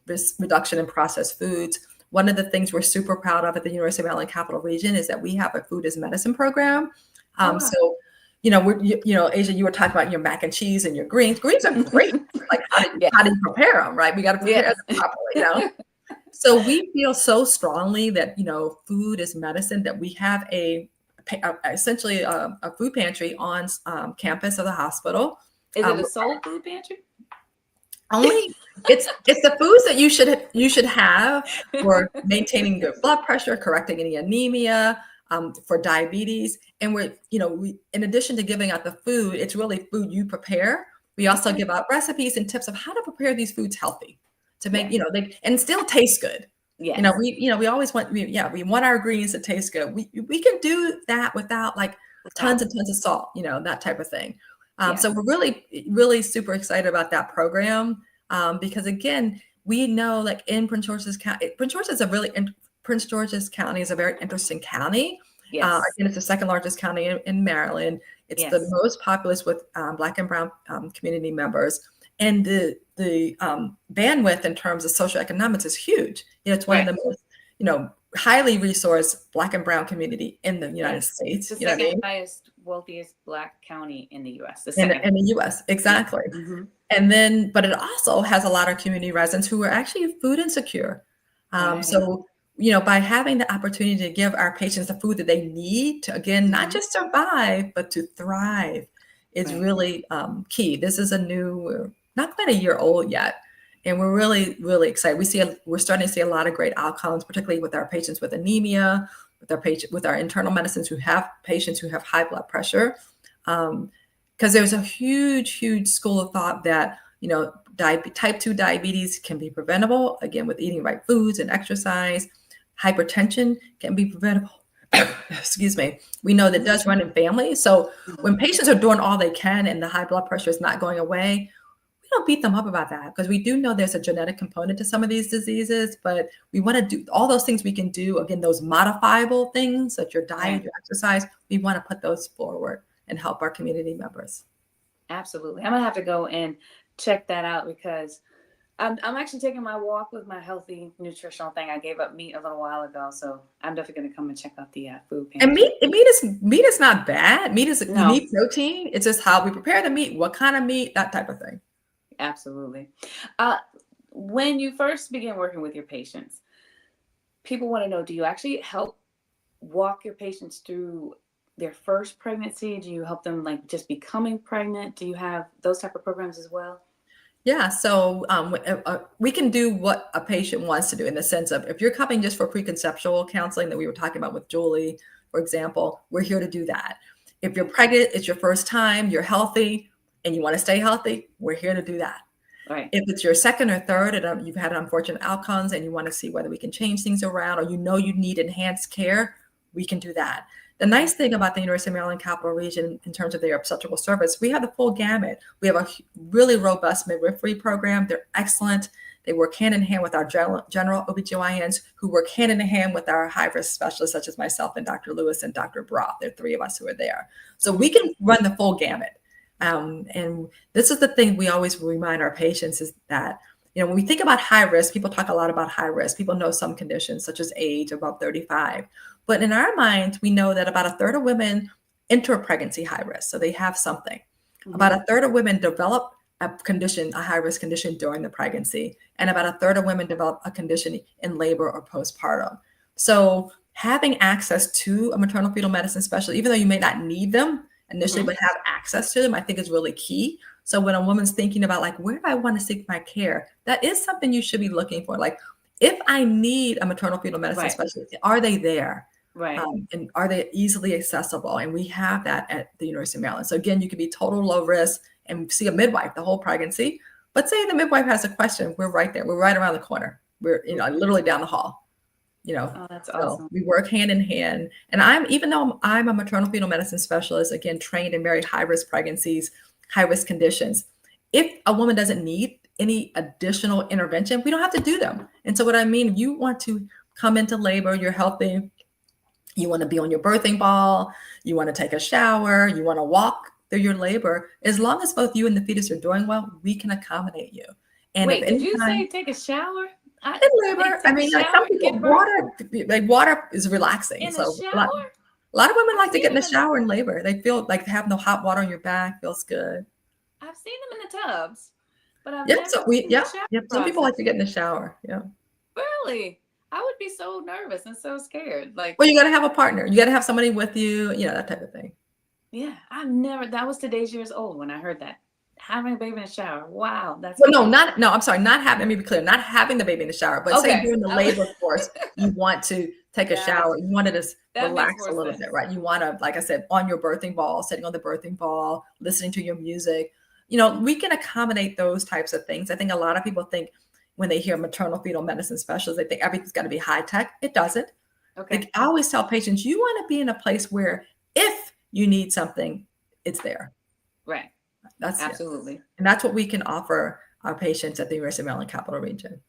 this reduction in processed foods. One of the things we're super proud of at the University of Maryland Capital Region is that we have a food as medicine program. So, Asia, you were talking about your mac and cheese and your greens. Greens are great. Like, how do you prepare them, right? We got to prepare them properly, So we feel so strongly that, food is medicine, that we have essentially a food pantry on campus of the hospital. Is it a soul food pantry? Only it's the foods that you should have for maintaining good blood pressure, correcting any anemia, for diabetes. And we in addition to giving out the food, it's really food you prepare. We also give out recipes and tips of how to prepare these foods healthy to make, they and still taste good. Yes. We always want, we want our ingredients to taste good. We can do that without like tons and tons of salt, that type of thing. So we're really, really super excited about that program, because again, we know, like, in Prince George's County, Prince George's County is a very interesting county. Yes. Again, it's the second largest county in Maryland. It's the most populous with Black and Brown community members, and the bandwidth in terms of socioeconomics is huge. It's one of the most, highly resourced Black and Brown community in the United States. The second highest, wealthiest Black county in the U.S. In the U.S., exactly. Mm-hmm. And then, but it also has a lot of community residents who are actually food insecure. So, by having the opportunity to give our patients the food that they need to, again, not just survive, but to thrive, is really key. This is we're not quite a year old yet. And we're really, really excited. We're starting to see a lot of great outcomes, particularly with our patients with anemia, with our internal medicines who have patients who have high blood pressure. Because there's a huge, huge school of thought that, type 2 diabetes can be preventable, again, with eating right foods and exercise. Hypertension can be preventable. Excuse me. We know that does run in families. So when patients are doing all they can and the high blood pressure is not going away, we don't beat them up about that, because we do know there's a genetic component to some of these diseases, but we want to do all those things we can do. Again, those modifiable things, such as your diet, your exercise, we want to put those forward and help our community members. Absolutely. I'm going to have to go and check that out, because I'm actually taking my walk with my healthy nutritional thing. I gave up meat a little while ago, so I'm definitely going to come and check out the food pantry. And meat is not bad. You need protein. It's just how we prepare the meat, what kind of meat, that type of thing. Absolutely. When you first begin working with your patients, people want to know, do you actually help walk your patients through their first pregnancy? Do you help them, like, just becoming pregnant? Do you have those type of programs as well? Yeah, so we can do what a patient wants to do in the sense of if you're coming just for preconceptual counseling that we were talking about with Julie, for example, we're here to do that. If you're pregnant, it's your first time, you're healthy, and you want to stay healthy, we're here to do that. Right. If it's your second or third and you've had unfortunate outcomes and you want to see whether we can change things around or you need enhanced care, we can do that. The nice thing about the University of Maryland Capital Region in terms of their obstetrical service, we have the full gamut. We have a really robust midwifery program. They're excellent. They work hand in hand with our general OBGYNs who work hand in hand with our high-risk specialists such as myself and Dr. Lewis and Dr. Broth. There are three of us who are there. So we can run the full gamut. And this is the thing we always remind our patients is that, when we think about high risk, people talk a lot about high risk. People know some conditions such as age above 35. But in our minds, we know that about a third of women enter a pregnancy high risk. So they have something. Mm-hmm. About a third of women develop a high risk condition during the pregnancy. And about a third of women develop a condition in labor or postpartum. So having access to a maternal fetal medicine specialist, even though you may not need them initially, but have access to them, I think is really key. So when a woman's thinking about like, where do I want to seek my care? That is something you should be looking for. Like, if I need a maternal fetal medicine specialist, are they there? Right. And are they easily accessible? And we have that at the University of Maryland. So again, you could be total low risk and see a midwife the whole pregnancy. But say the midwife has a question, we're right there. We're right around the corner. We're literally down the hall. Oh, that's awesome. So we work hand in hand. And even though I'm a maternal fetal medicine specialist, again, trained in very high risk pregnancies, high risk conditions, if a woman doesn't need any additional intervention, we don't have to do them. And so what I mean, if you want to come into labor, you're healthy, you want to be on your birthing ball, you want to take a shower, you want to walk through your labor, as long as both you and the fetus are doing well, we can accommodate you. And wait, did you say take a shower? In labor, I mean, like some people, water is relaxing. In the shower? A lot of women like to get in the shower in labor. They feel like having the hot water on your back feels good. I've seen them in the tubs, but I've never seen the shower. Some people like to get in the shower. Yeah. Really? I would be so nervous and so scared. Like, well, you got to have a partner. You got to have somebody with you. That type of thing. Yeah, that was today's years old when I heard that. Having a baby in the shower. Wow. That's I'm sorry, not having, let me be clear, not having the baby in the shower, but say during the labor course, you want to take a shower, you want to just relax a little bit, right? You want to, like I said, on your birthing ball, sitting on the birthing ball, listening to your music, we can accommodate those types of things. I think a lot of people think when they hear maternal fetal medicine specialist, they think everything's got to be high tech. It doesn't. Okay. Like, I always tell patients, you want to be in a place where if you need something, it's there. Right. That's absolutely. And that's what we can offer our patients at the University of Maryland Capital Region.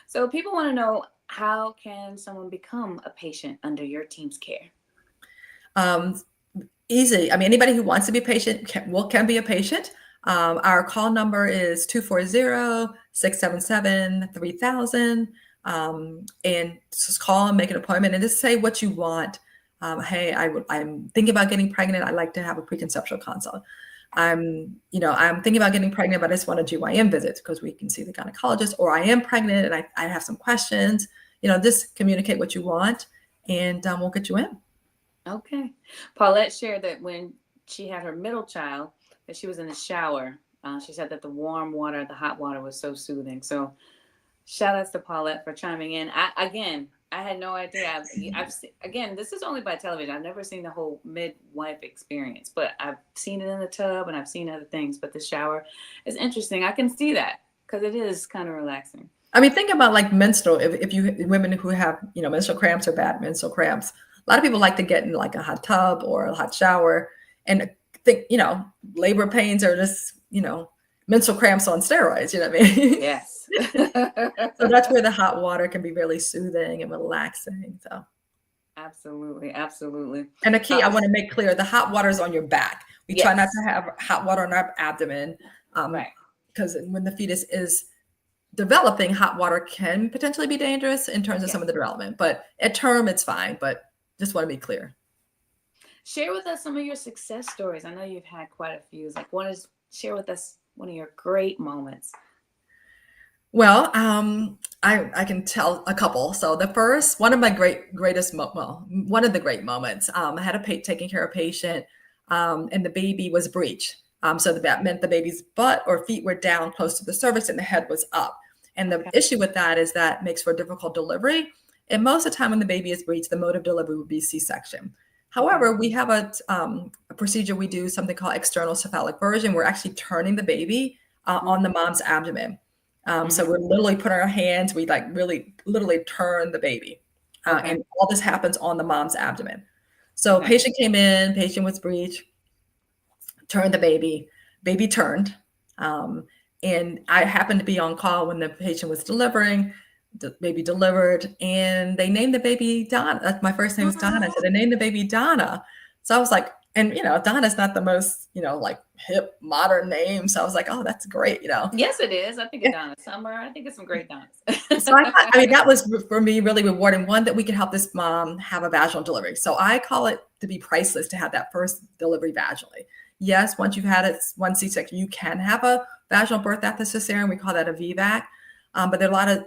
So people want to know, how can someone become a patient under your team's care? Easy. I mean, anybody who wants to be a patient can be a patient. Our call number is 240-677-3000. And just call and make an appointment and just say what you want. Hey, I'm thinking about getting pregnant. I'd like to have a preconceptual consult. I'm thinking about getting pregnant, but I just want a GYN visit because we can see the gynecologist, or I am pregnant and I have some questions. Just communicate what you want and we'll get you in. Okay. Paulette shared that when she had her middle child, that she was in the shower. She said that the warm water, the hot water was so soothing. So shout outs to Paulette for chiming in. I had no idea. I've again, this is only by television. I've never seen the whole midwife experience, but I've seen it in the tub and I've seen other things. But the shower is interesting. I can see that because it is kind of relaxing. I mean, think about like menstrual. If you women who have menstrual cramps or bad menstrual cramps, a lot of people like to get in like a hot tub or a hot shower and think labor pains are just menstrual cramps on steroids. You know what I mean? Yes. So that's where the hot water can be really soothing and relaxing. So absolutely. And the key, I want to make clear, the hot water is on your back. We try not to have hot water on our abdomen, right? Because when the fetus is developing, hot water can potentially be dangerous in terms of some of the development. But at term, it's fine. But just want to be clear. Share with us some of your success stories. I know you've had quite a few. Share with us one of your great moments. Well, I can tell a couple. So the first, one of the great moments, I had taking care of a patient, and the baby was breech. So that meant the baby's butt or feet were down close to the cervix and the head was up. And the Okay. issue with that is that makes for a difficult delivery. And most of the time when the baby is breached, the mode of delivery would be C-section. However, we have a procedure we do, something called external cephalic version. We're actually turning the baby on the mom's abdomen. So we're literally putting our hands, we like really literally turn the baby. And all this happens on the mom's abdomen. So patient came in, patient was breached, turned the baby turned. And I happened to be on call when the patient was delivering. The baby delivered, and they named the baby Donna. My first name is Donna, so they named the baby Donna. So I was like, and Donna's not the most like hip modern name. So I was like, oh, that's great, Yes, it is. I think of Donna Summer. I think it's some great Donnas. So I mean, that was for me really rewarding. One, that we could help this mom have a vaginal delivery. So I call it to be priceless to have that first delivery vaginally. Yes, once you've had one C-section, you can have a vaginal birth after cesarean. We call that a VBAC. But there are a lot of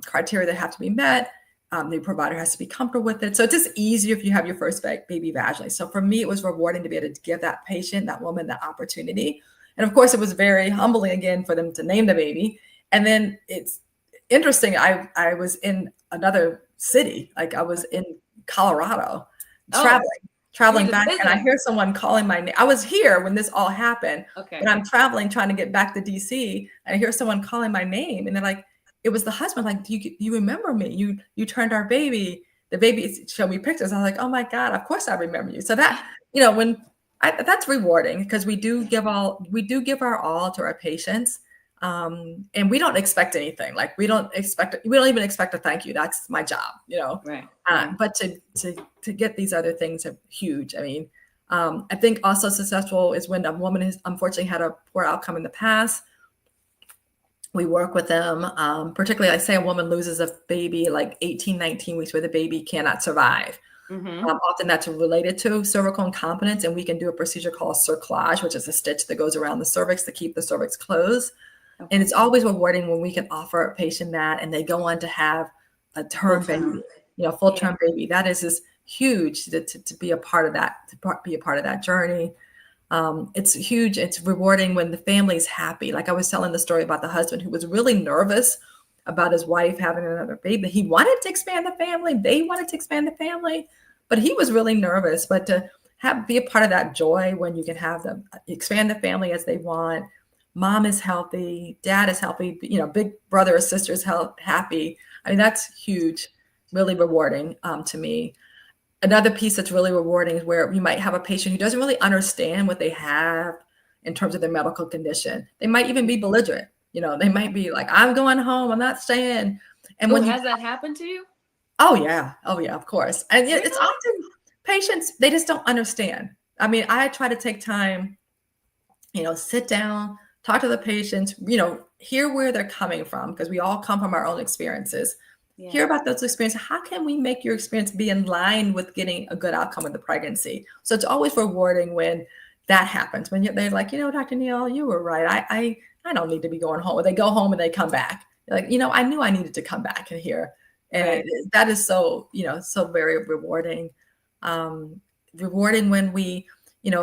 criteria that have to be met. The provider has to be comfortable with it. So it's just easier if you have your first baby vaginally. So for me, it was rewarding to be able to give that patient, that woman, that opportunity. And of course, it was very humbling again for them to name the baby. And then it's interesting. I was in another city, like I was in Colorado, traveling back, and I hear someone calling my name. I was here when this all happened, but I'm traveling, trying to get back to DC, and I hear someone calling my name, and they're like, it was the husband, like, do you remember me? You turned our baby. The baby showed me pictures. I was like, oh my God, of course I remember you. So that, that's rewarding, because we do give our all to our patients. And we don't expect anything. Like we don't even expect a thank you. That's my job, Right. But to get these other things are huge. I mean, I think also successful is when a woman has unfortunately had a poor outcome in the past. We work with them, particularly, I say a woman loses a baby like 18, 19 weeks where the baby cannot survive. Often that's related to cervical incompetence, and we can do a procedure called cerclage, which is a stitch that goes around the cervix to keep the cervix closed. And it's always rewarding when we can offer a patient that, and they go on to have a term baby, full-term baby. That is just huge to be a part of that, to be a part of that journey. It's huge. It's rewarding when the family's happy. Like I was telling the story about the husband who was really nervous about his wife having another baby. He wanted to expand the family. They wanted to expand the family, but he was really nervous. But to be a part of that joy when you can have them expand the family as they want. Mom is healthy, dad is healthy, big brother or sister is happy. I mean, that's huge, really rewarding to me. Another piece that's really rewarding is where you might have a patient who doesn't really understand what they have in terms of their medical condition. They might even be belligerent. They might be like, I'm going home, I'm not staying. And has that happened to you? Oh yeah, of course. And it's often patients, they just don't understand. I mean, I try to take time, sit down, talk to the patients, hear where they're coming from, because we all come from our own experiences. Yeah. Hear about those experiences. How can we make your experience be in line with getting a good outcome of the pregnancy? So it's always rewarding when that happens, when they're like, Dr. Neale, you were right. I don't need to be going home. Or they go home and they come back. They're like, I knew I needed to come back and hear. And that is so, so very rewarding. Rewarding when we,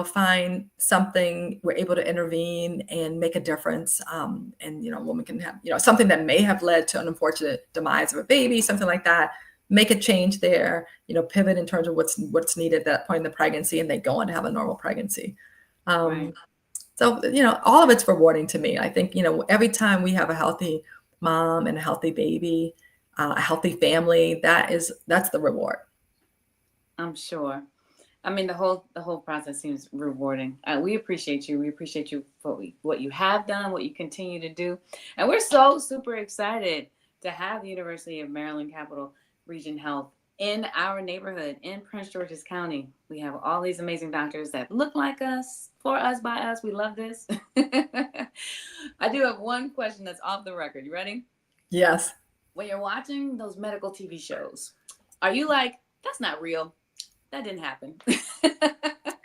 find something, we're able to intervene and make a difference. And, a woman can have, something that may have led to an unfortunate demise of a baby, something like that, make a change there, pivot in terms of what's needed at that point in the pregnancy, and they go on to have a normal pregnancy. So, all of it's rewarding to me. I think, every time we have a healthy mom and a healthy baby, a healthy family, that's the reward. I'm sure. I mean, the whole process seems rewarding. We appreciate you. We appreciate you for what you have done, what you continue to do. And we're so super excited to have the University of Maryland Capital Region Health in our neighborhood in Prince George's County. We have all these amazing doctors that look like us, for us, by us. We love this. I do have one question that's off the record. You ready? Yes. When you're watching those medical TV shows, are you like, that's not real? That didn't happen.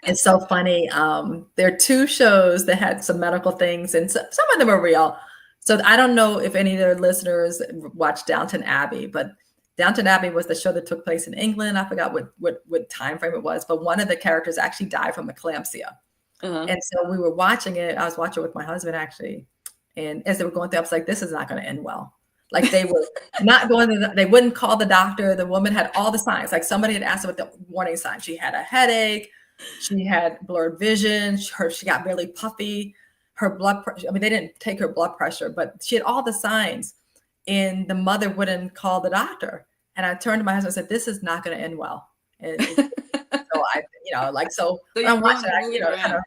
It's so funny. There are two shows that had some medical things, and some of them are real. So I don't know if any of their listeners watched Downton Abbey, but Downton Abbey was the show that took place in England. I forgot what time frame it was, but one of the characters actually died from eclampsia. Uh-huh. And so we were watching it. I was watching with my husband actually. And as they were going through, I was like, this is not going to end well. Like they were not going to, they wouldn't call the doctor. The woman had all the signs. Like somebody had asked her what the warning signs. She had a headache. She had blurred vision. She got really puffy. Her blood pressure, I mean, they didn't take her blood pressure, but she had all the signs. And the mother wouldn't call the doctor. And I turned to my husband and said, this is not going to end well. So I, like, so So when you I'm ruined watching, the movie for kind him. of,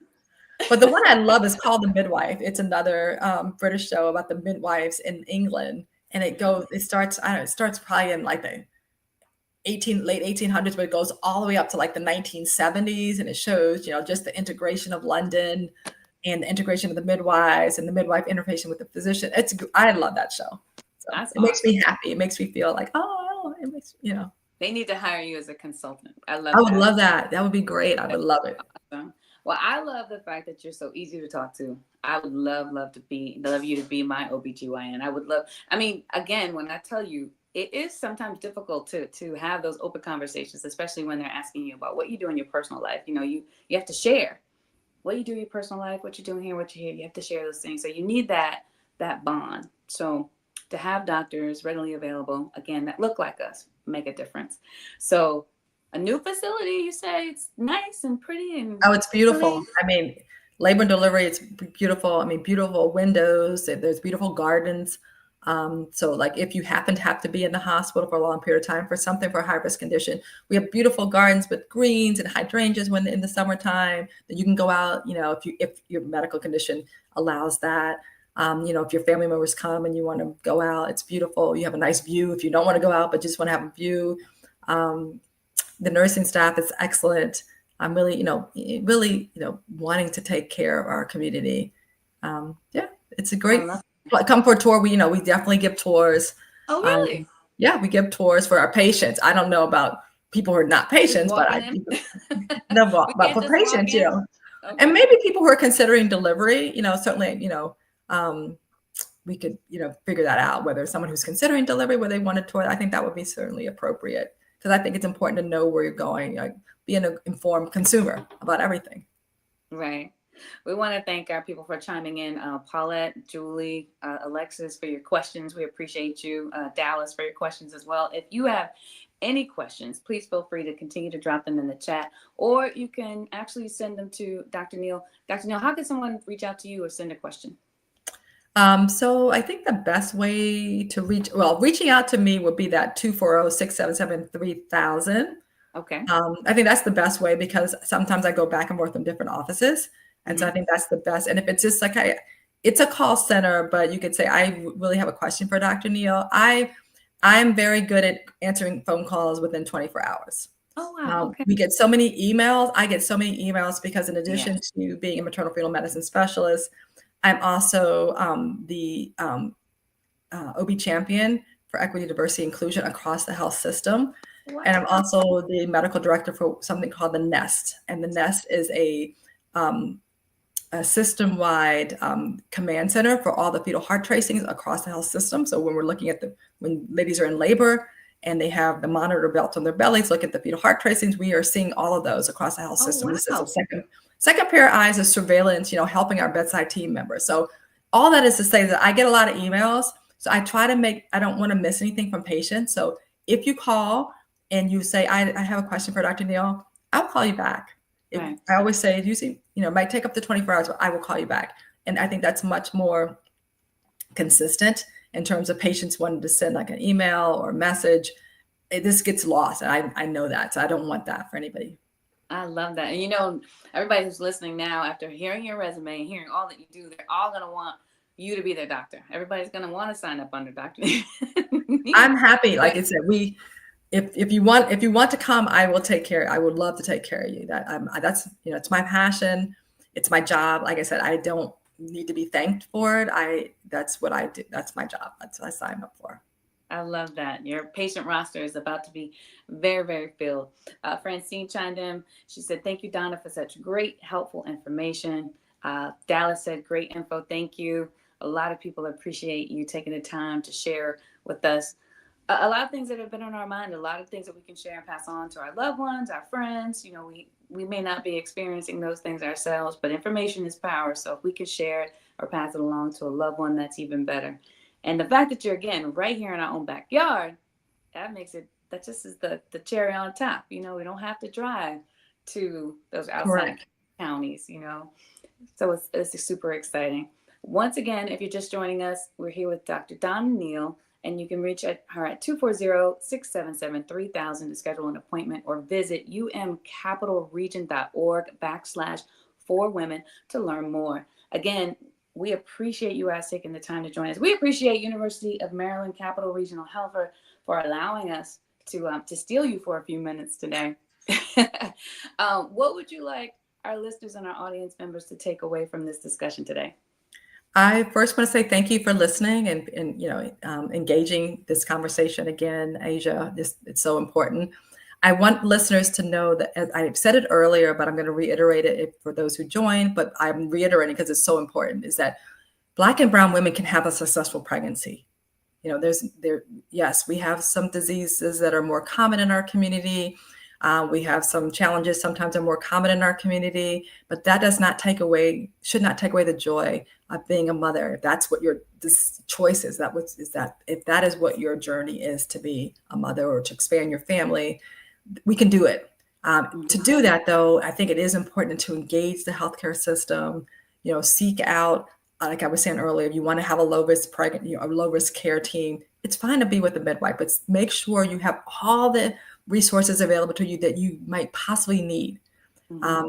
but the one I love is called The Midwife. It's another British show about the midwives in England. And it starts, I don't know, it starts probably in like the late 1800s, but it goes all the way up to like the 1970s. And it shows, just the integration of London and the integration of the midwives and the midwife interfacing with the physician. I love that show. So That's it makes awesome. me happy. It makes me feel like, oh, it makes, They need to hire you as a consultant. I love I would that. love that. That would be great. I would love it. Awesome. Well, I love the fact that you're so easy to talk to. I would love you to be my OBGYN. I would love, I mean, again, when I tell you, it is sometimes difficult to have those open conversations, especially when they're asking you about what you do in your personal life. You have to share what you do in your personal life, what you're doing here, what you're here. You have to share those things. So you need that bond. So to have doctors readily available, again, that look like us, make a difference. So a new facility, you say it's nice and pretty and Oh, it's beautiful. really. I mean, labor and delivery, it's beautiful. I mean, beautiful windows. There's beautiful gardens. So like if you happen to have to be in the hospital for a long period of time for something for a high risk condition, we have beautiful gardens with greens and hydrangeas when in the summertime that you can go out, if your medical condition allows that. If your family members come and you want to go out, it's beautiful. You have a nice view. If you don't want to go out, but just want to have a view, the nursing staff is excellent. I'm really, wanting to take care of our community. Yeah, it's a great. Come for a tour. We definitely give tours. Oh, really? Yeah, we give tours for our patients. I don't know about people who are not patients, but but for patients, Okay. and maybe people who are considering delivery, certainly, we could, figure that out, whether someone who's considering delivery, where they want a tour, I think that would be certainly appropriate because I think it's important to know where you're going, like be an informed consumer about everything. Right. We want to thank our people for chiming in. Paulette, Julie, Alexis, for your questions. We appreciate you. Dallas, for your questions as well. If you have any questions, please feel free to continue to drop them in the chat, or you can actually send them to Dr. Neale. Dr. Neale, how can someone reach out to you or send a question? So I think the best way to reaching out to me would be that 240-677-3000. Okay. I think that's the best way because sometimes I go back and forth in different offices. And so I think that's the best. And if it's just like, it's a call center, but you could say, I really have a question for Dr. Neale. I'm very good at answering phone calls within 24 hours. Oh, wow. Okay. We get so many emails. I get so many emails because in addition to being a maternal fetal medicine specialist, I'm also the OB champion for equity, diversity, inclusion across the health system. Wow. And I'm also the medical director for something called the NEST. And the NEST is a system-wide command center for all the fetal heart tracings across the health system. So when we're looking at when ladies are in labor and they have the monitor belt on their bellies, look at the fetal heart tracings, we are seeing all of those across the health system. Wow. This is a second pair of eyes of surveillance, helping our bedside team members. So all that is to say that I get a lot of emails. So I try to I don't want to miss anything from patients. So if you call and you say, I have a question for Dr. Neale, I'll call you back. Right. I always say it usually, it might take up to 24 hours, but I will call you back. And I think that's much more consistent in terms of patients wanting to send like an email or a message. This gets lost. And I know that. So I don't want that for anybody. I love that. And everybody who's listening now, after hearing your resume and hearing all that you do, they're all going to want you to be their doctor. Everybody's going to want to sign up under Dr. I'm happy. Like I said, if you want to come, I will take care. I would love to take care of you. That's it's my passion. It's my job. Like I said, I don't need to be thanked for it. That's what I do. That's my job. That's what I signed up for. I love that. Your patient roster is about to be very, very filled. Francine chimed in. She said, thank you, Donna, for such great, helpful information. Dallas said, great info. Thank you. A lot of people appreciate you taking the time to share with us. a lot of things that have been on our mind, a lot of things that we can share and pass on to our loved ones, our friends. You know, we may not be experiencing those things ourselves, but information is power. So if we can share it or pass it along to a loved one, that's even better. And the fact that you're, again, right here in our own backyard, that makes it, that just is the cherry on top. You know, we don't have to drive to those outside Correct. counties, you know. So it's super exciting. Once again, if you're just joining us, we're here with Dr. Donna Neale, and you can reach her at 240-677-3000 to schedule an appointment or visit umcapitalregion.org/4women to learn more. Again, we appreciate you guys taking the time to join us. We appreciate University of Maryland Capital Regional Health for allowing us to steal you for a few minutes today. What would you like our listeners and our audience members to take away from this discussion today? I first want to say thank you for listening and engaging this conversation again, Asia. It's so important. I want listeners to know that, as I've said it earlier, but I'm going to reiterate it for those who joined, but I'm reiterating because it's so important, is that Black and brown women can have a successful pregnancy. You know, yes, we have some diseases that are more common in our community. We have some challenges sometimes are more common in our community, but that should not take away the joy of being a mother. If that's what your choice is, if that is what your journey is, to be a mother or to expand your family, we can do it. To do that, though, I think it is important to engage the healthcare system, seek out, like I was saying earlier, if you want to have a low risk a low risk care team, it's fine to be with a midwife, but make sure you have all the resources available to you that you might possibly need.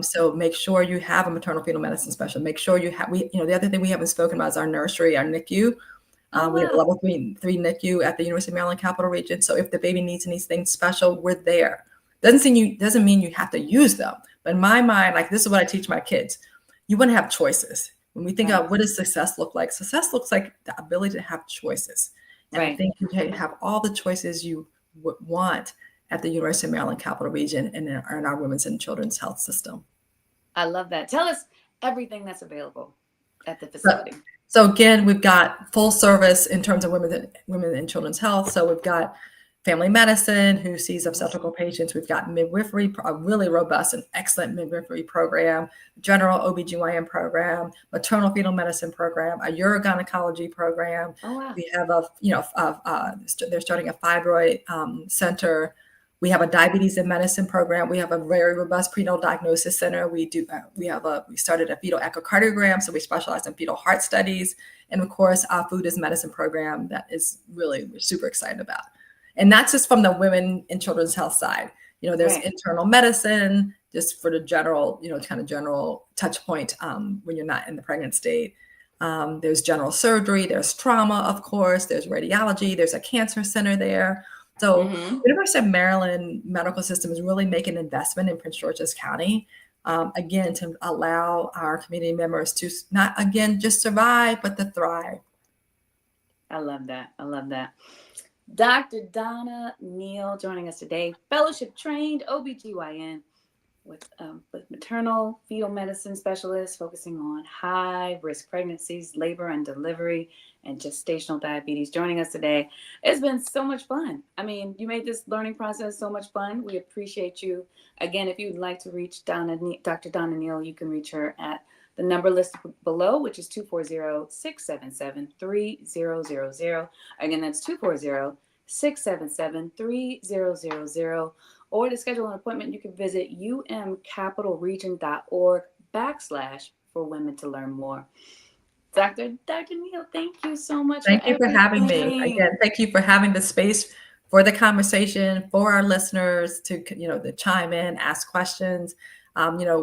So make sure you have a maternal fetal medicine specialist. Make sure you have, the other thing we haven't spoken about is our nursery, our NICU. We have a level 3 NICU at the University of Maryland Capital Region. So if the baby needs anything special, we're there. Doesn't mean you have to use them. But in my mind, like, this is what I teach my kids. You want to have choices. When we think about what does success look like, success looks like the ability to have choices. And I think you have all the choices you would want at the University of Maryland Capital Region and in our women's and children's health system. I love that. Tell us everything that's available at the facility. So again, we've got full service in terms of women and children's health. So we've got family medicine, who sees obstetrical patients. We've got midwifery, a really robust and excellent midwifery program, general OBGYN program, maternal fetal medicine program, a urogynecology program. Oh, wow. We have they're starting a fibroid center. We have a diabetes and medicine program. We have a very robust prenatal diagnosis center. We started a fetal echocardiogram, so we specialize in fetal heart studies. And of course, our food is medicine program that is really, we're super excited about. And that's just from the women and children's health side. There's internal medicine, just for the general, kind of general touch point when you're not in the pregnant state. There's general surgery, there's trauma, of course, there's radiology, there's a cancer center there. So University of Maryland medical system is really making an investment in Prince George's County, again, to allow our community members to not, again, just survive, but to thrive. I love that. I love that. Dr. Donna Neale joining us today, fellowship trained OBGYN with maternal fetal medicine specialist, focusing on high risk pregnancies, labor and delivery, and gestational diabetes, joining us today. It's been so much fun. I mean, you made this learning process so much fun. We appreciate you. Again, if you'd like to reach Dr. Donna Neale, you can reach her at the number listed below, which is 240-677-3000. Again, that's 240-677-3000. Or to schedule an appointment, you can visit umcapitalregion.org/for women to learn more. Dr. Neale, thank you so much. Thank you for having me. Again, thank you for having the space for the conversation, for our listeners to chime in, ask questions.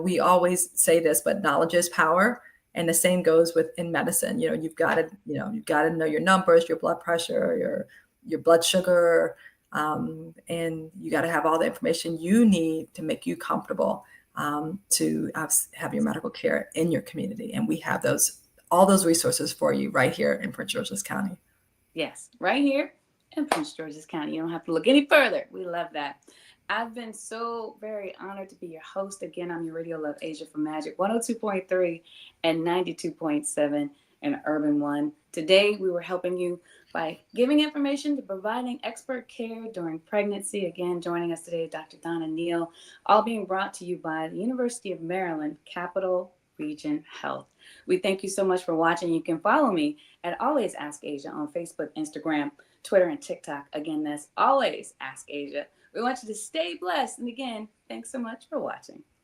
We always say this, but knowledge is power, and the same goes in medicine. You've got to know your numbers, your blood pressure, your blood sugar, and you got to have all the information you need to make you comfortable to have your medical care in your community. And we have all those resources for you right here in Prince George's County. Yes, right here in Prince George's County. You don't have to look any further. We love that. I've been so very honored to be your host. Again, I'm your Radio Love Asia for Magic 102.3 and 92.7. an urban one. Today, we were helping you by giving information to providing expert care during pregnancy. Again, joining us today, Dr. Donna Neale, all being brought to you by the University of Maryland, Capital Region Health. We thank you so much for watching. You can follow me at Always Ask Asia on Facebook, Instagram, Twitter, and TikTok. Again, that's Always Ask Asia. We want you to stay blessed. And again, thanks so much for watching.